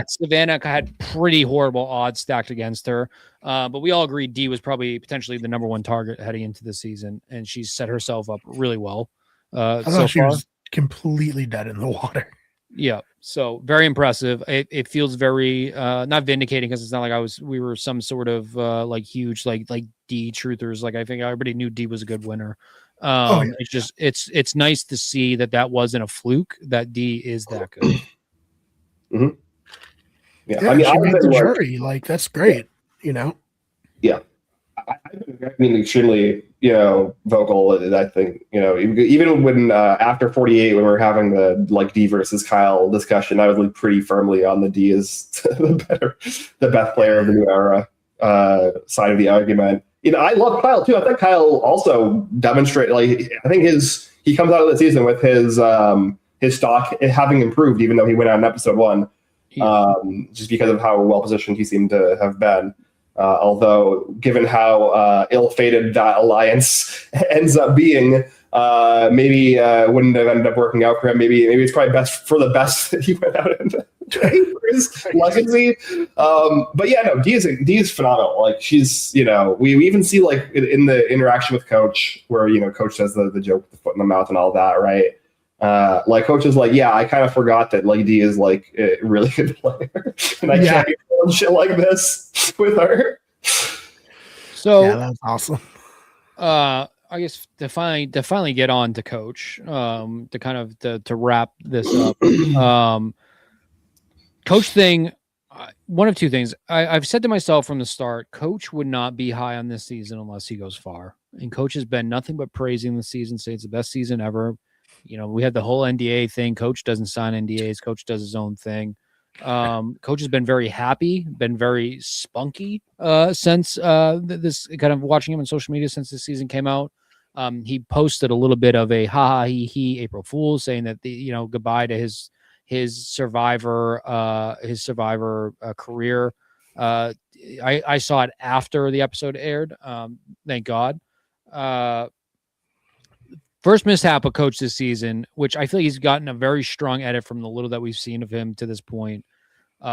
Savannah had pretty horrible odds stacked against her, but we all agreed D was probably potentially the number 1 target heading into the season, and she's set herself up really well. I thought she was completely dead in the water. Yeah, so very impressive. It feels very not vindicating because it's not like we were some sort of like huge like D truthers. Like I think everybody knew D was a good winner. It's just it's nice to see that wasn't a fluke, that D is that good. Mm-hmm. Yeah, I mean, she made the jury. Like, that's great, Yeah. I mean, extremely vocal. I think, even when after 48, when we were having the like D versus Kyle discussion, I was like pretty firmly on the D is the best player of the new era side of the argument. I love Kyle too. I think Kyle also demonstrated, like, I think he comes out of the season with his stock having improved, even though he went out in episode 1, just because of how well positioned he seemed to have been. Although, given how ill-fated that alliance ends up being, maybe wouldn't have ended up working out for him. Maybe it's probably best for the best that he went out and for his legacy. But yeah, no, D is phenomenal. Like, she's, we even see like in the interaction with Coach, where Coach says the joke with the foot in the mouth and all that, right? Like, Coach is like, yeah, I kind of forgot that like D is like a really good player, and I can't be doing shit like this with her. So yeah, that's awesome. I guess to finally get on to Coach, to wrap this up. Coach thing, one of two things. I've said to myself from the start, Coach would not be high on this season unless he goes far. And Coach has been nothing but praising the season, saying it's the best season ever. We had the whole NDA thing. Coach doesn't sign NDAs. Coach does his own thing. Coach has been very happy, been very spunky since this kind of watching him on social media since the season came out. He posted a little bit of a ha he April Fool's, saying that goodbye to his Survivor career. I saw it after the episode aired. Thank God. First mishap of Coach this season, which I feel like he's gotten a very strong edit from the little that we've seen of him to this point.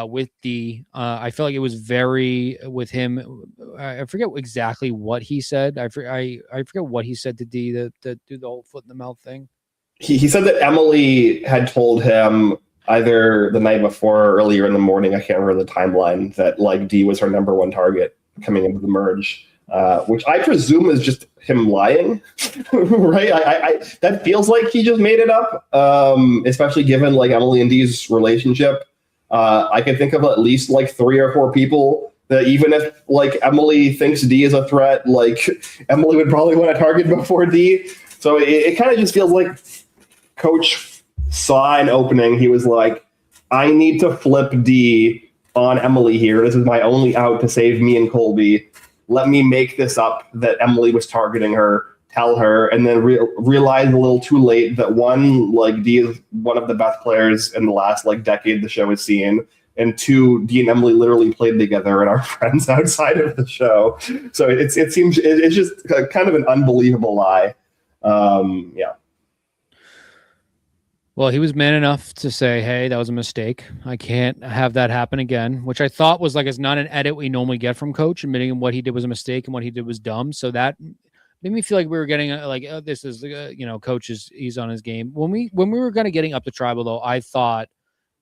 With D, I feel like it was very with him. I forget exactly what he said. I forget what he said to D to do the whole foot in the mouth thing. He said that Emily had told him either the night before or earlier in the morning, I can't remember the timeline, that like D was her number one target coming into the merge. Which I presume is just him lying, right? I that feels like he just made it up, especially given like Emily and Dee's relationship. I can think of at least like 3 or 4 people that even if like Emily thinks D is a threat, like Emily would probably want to target before D. So it kind of just feels like Coach saw an opening. He was like, I need to flip D on Emily here. This is my only out to save me and Colby. Let me make this up that Emily was targeting her, tell her, and then realize a little too late that one, like D is one of the best players in the last like decade the show has seen, and 2, D and Emily literally played together and are friends outside of the show. So it's just kind of an unbelievable lie. Yeah. Well, he was man enough to say, hey, that was a mistake. I can't have that happen again, which I thought was like, it's not an edit we normally get from Coach, admitting what he did was a mistake and what he did was dumb. So that made me feel like we were getting like, this is, Coach he's on his game. When we were kind of getting up to tribal, though, I thought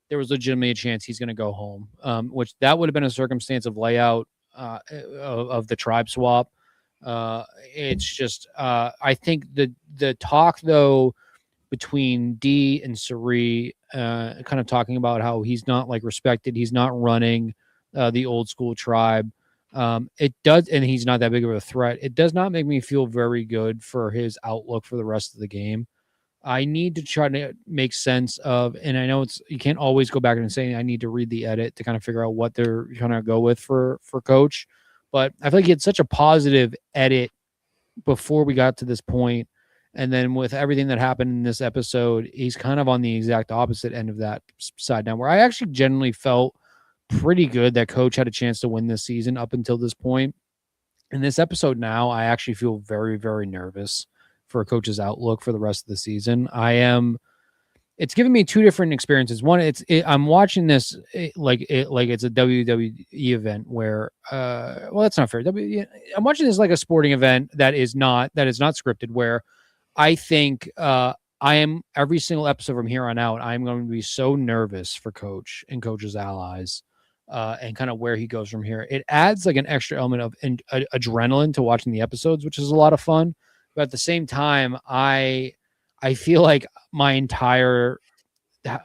there was legitimately a chance he's going to go home, which that would have been a circumstance of layout of the tribe swap. It's just, I think the talk, though, between D and Suri, kind of talking about how he's not like respected. He's not running the old school tribe. It does, and he's not that big of a threat. It does not make me feel very good for his outlook for the rest of the game. I need to try to make sense of, and I know you can't always go back and say, I need to read the edit to kind of figure out what they're trying to go with for Coach. But I feel like he had such a positive edit before we got to this point. And then with everything that happened in this episode, he's kind of on the exact opposite end of that side now, where I actually generally felt pretty good that Coach had a chance to win this season up until this point. In this episode now, I actually feel very, very nervous for Coach's outlook for the rest of the season. It's given me 2 different experiences. One, I'm watching this like it's a WWE event where, well, that's not fair. I'm watching this like a sporting event that is not scripted, where I think I am every single episode from here on out. I'm going to be so nervous for Coach and Coach's allies, and kind of where he goes from here. It adds like an extra element of adrenaline to watching the episodes, which is a lot of fun. But at the same time, I feel like my entire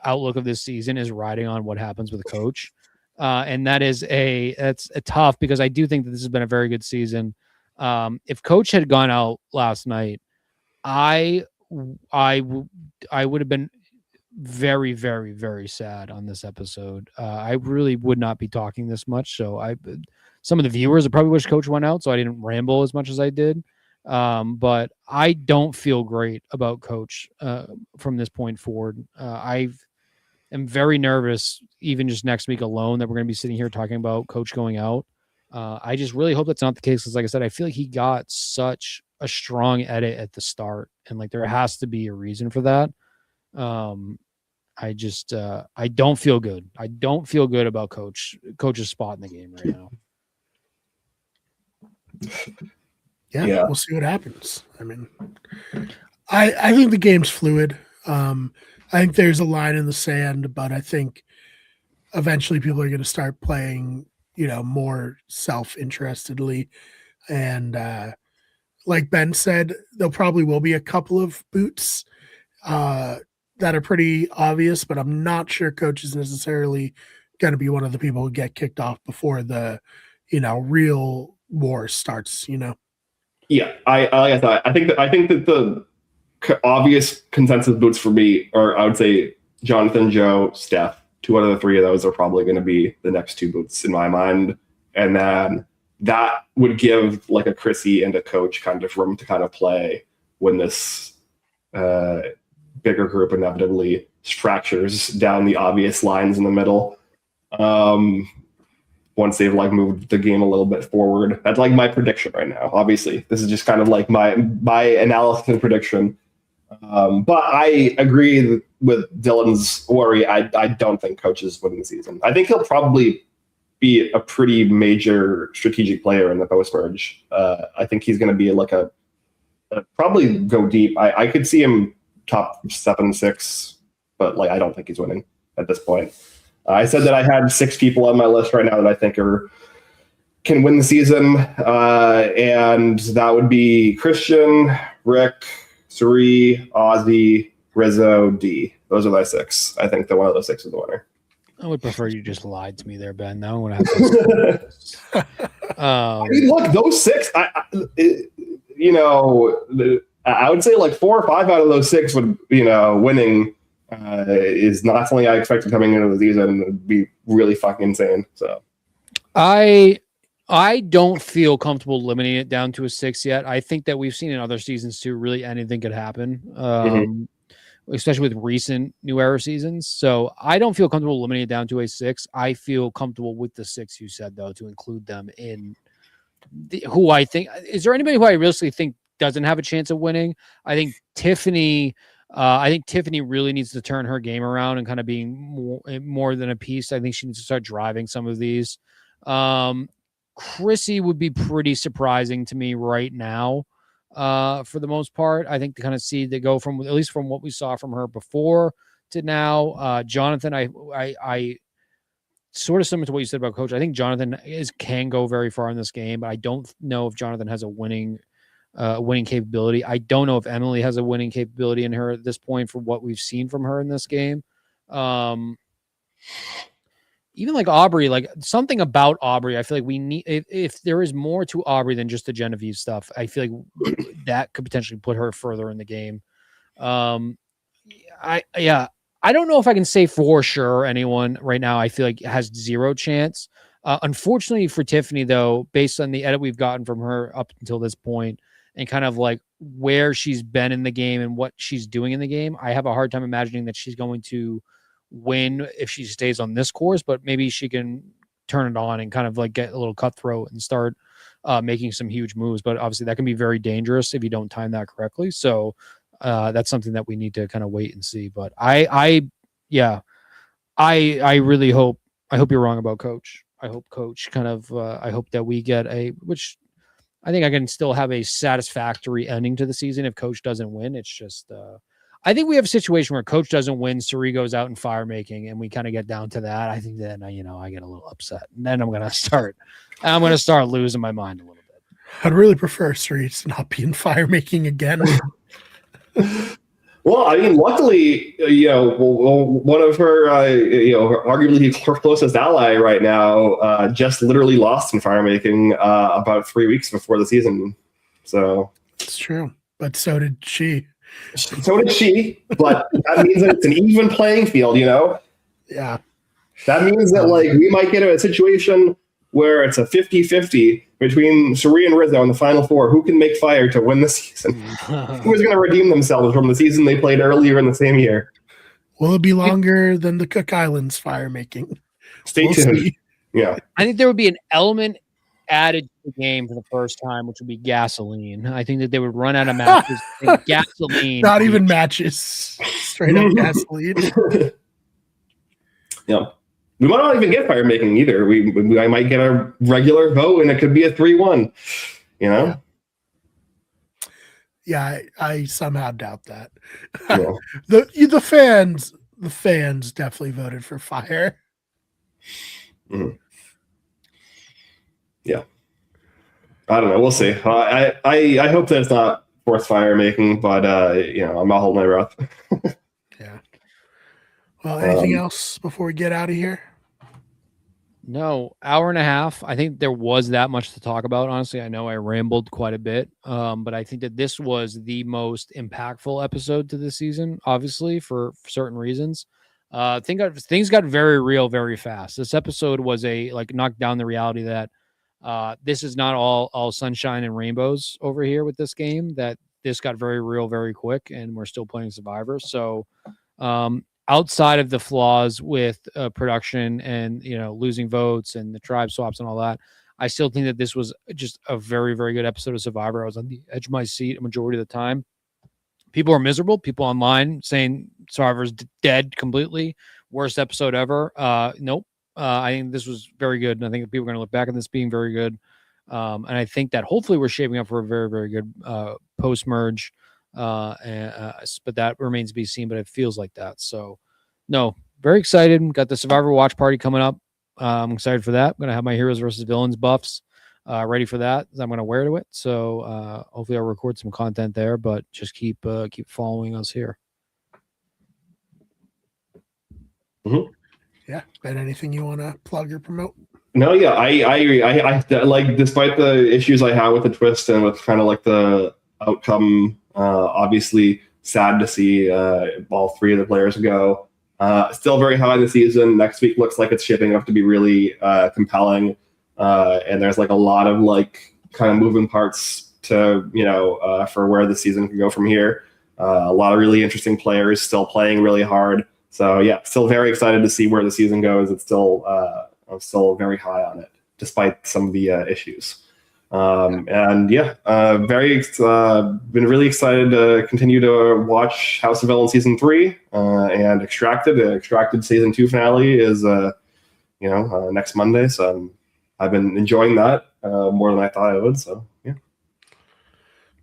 outlook of this season is riding on what happens with Coach, and that's a tough, because I do think that this has been a very good season. If Coach had gone out last night, I would have been very, very, very sad on this episode. I really would not be talking this much. So some of the viewers would probably wish Coach went out, so I didn't ramble as much as I did. But I don't feel great about Coach from this point forward. I am very nervous, even just next week alone, that we're going to be sitting here talking about Coach going out. I just really hope that's not the case, because like I said, I feel like he got such a strong edit at the start, and like there has to be a reason for that. I don't feel good. I don't feel good about Coach's spot in the game right now. Yeah, we'll see what happens. I mean, I think the game's fluid. I think there's a line in the sand, but I think eventually people are going to start playing, more self-interestedly. And like Ben said, there probably will be a couple of boots that are pretty obvious, but I'm not sure Coach is necessarily going to be one of the people who get kicked off before the, real war starts, Yeah, I think that the obvious consensus boots for me are, I would say, Jonathan, Joe, Steph. 2 out of the 3 of those are probably going to be the next 2 boots in my mind. And then that would give like a Chrissy and a Coach kind of room to kind of play when this bigger group inevitably fractures down the obvious lines in the middle. Once they've like moved the game a little bit forward. That's like my prediction right now. Obviously, this is just kind of like my analysis and prediction. But I agree with Dylan's worry. I don't think Coach is winning the season. I think he'll probably be a pretty major strategic player in the post-merge. I think he's going to be like a probably go deep. I could see him top 7, 6, but like I don't think he's winning at this point. I said that I had 6 people on my list right now that I think can win the season, and that would be Christian, Rick, Suri, Ozzy, Rizzo, D. Those are my 6. I think that one of those 6 is the winner. I would prefer you just lied to me there, Ben. Now I'm going to have to. I mean, look, those 6. I would say like 4 or 5 out of those 6 would, winning. Is not something I expected coming into the season. It would be really fucking insane. So I don't feel comfortable limiting it down to a 6 yet. I think that we've seen in other seasons too, really anything could happen, especially with recent New Era seasons. So I don't feel comfortable limiting it down to a 6. I feel comfortable with the 6 you said, though, to include them in who I think. Is there anybody who I realistically think doesn't have a chance of winning? I think Tiffany really needs to turn her game around and kind of being more than a piece. I think she needs to start driving some of these. Chrissy would be pretty surprising to me right now, for the most part. I think to kind of see they go from, at least from what we saw from her before to now. Jonathan, I sort of similar to what you said about Coach. I think Jonathan can go very far in this game, but I don't know if Jonathan has a winning capability. I don't know if Emily has a winning capability in her at this point for what we've seen from her in this game. Even like Aubrey, like something about Aubrey, I feel like we need, if there is more to Aubrey than just the Genevieve stuff, I feel like that could potentially put her further in the game. I don't know if I can say for sure anyone right now I feel like has 0 chance. Unfortunately for Tiffany, though, based on the edit we've gotten from her up until this point and kind of like where she's been in the game and what she's doing in the game, I have a hard time imagining that she's going to win if she stays on this course, but maybe she can turn it on and kind of like get a little cutthroat and start making some huge moves. But obviously that can be very dangerous if you don't time that correctly. So that's something that we need to kind of wait and see. But I really hope you're wrong about Coach. I hope Coach kind of, I hope that we get which I think I can still have a satisfactory ending to the season if Coach doesn't win. It's just, I think we have a situation where Coach doesn't win, Suri goes out in fire making, and we kind of get down to that. I think then, I get a little upset, and then I'm going to start losing my mind a little bit. I'd really prefer Suri to not be in fire making again. Well, I mean, luckily, one of her, arguably her closest ally right now, just literally lost in firemaking about 3 weeks before the season. So It's true, but so did she. So did she, but that means that it's an even playing field, Yeah. That means that we might get a situation where it's a 50-50 between Suri and Rizzo in the Final Four. Who can make fire to win the season? Who's going to redeem themselves from the season they played earlier in the same year? Will it be longer than the Cook Islands fire making? Stay tuned. See. Yeah. I think there would be an element added to the game for the first time, which would be gasoline. I think that they would run out of matches. Gasoline. Not even matches. Straight up gasoline. Yeah. We might not even get fire making either. I might get a regular vote and it could be a 3-1, Yeah, I somehow doubt that. Yeah. The fans definitely voted for fire. Mm-hmm. Yeah. I don't know. We'll see. I hope that it's not forced fire making, but I'm not holding my breath. Yeah. Well, anything else before we get out of here? No, hour and a half. I think there was that much to talk about. Honestly, I know I rambled quite a bit, but I think that this was the most impactful episode to this season, obviously, for certain reasons. Things got very real very fast. This episode was knocked down the reality that this is not all sunshine and rainbows over here with this game, that this got very real very quick, and we're still playing Survivor. So outside of the flaws with production and losing votes and the tribe swaps and all that, I still think that this was just a very, very good episode of Survivor. I was on the edge of my seat a majority of the time. People are miserable. People online saying Survivor's dead completely. Worst episode ever. Nope. I think this was very good, and I think people are going to look back at this being very good. And I think that hopefully we're shaping up for a very, very good post-merge. But that remains to be seen, but it feels like that. So, no, very excited. Got the Survivor watch party coming up. I'm excited for that. I'm going to have my heroes versus villains buffs ready for that. I'm going to wear to it. So hopefully I'll record some content there, but just keep following us here. Mm-hmm. Yeah. And anything you want to plug or promote? No, yeah, I like, despite the issues I have with the twist and with kind of like the outcome, obviously sad to see all three of the players go. Still very high in the season. Next week looks like it's shaping up to be really compelling. And there's a lot of kind of moving parts to, for where the season can go from here. A lot of really interesting players still playing really hard. So yeah, still very excited to see where the season goes. It's still, I'm still very high on it, despite some of the issues. And yeah, been really excited to continue to watch House of Villains season 3 and Extracted. The Extracted season 2 finale is, next Monday. So I've been enjoying that more than I thought I would. So yeah.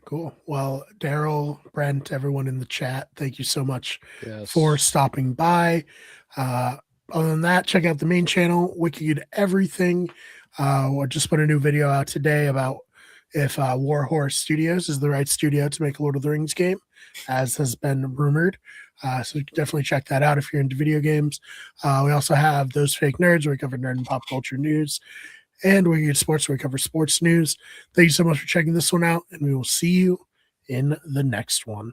Cool. Well, Daryl, Brent, everyone in the chat, thank you so much for stopping by. Other than that, check out the main channel, Wicked Everything. I just put a new video out today about if Warhorse Studios is the right studio to make a Lord of the Rings game, as has been rumored. So definitely check that out if you're into video games. We also have Those Fake Nerds, where we cover nerd and pop culture news, and Wicked Sports, where we cover sports news. Thank you so much for checking this one out, and we will see you in the next one.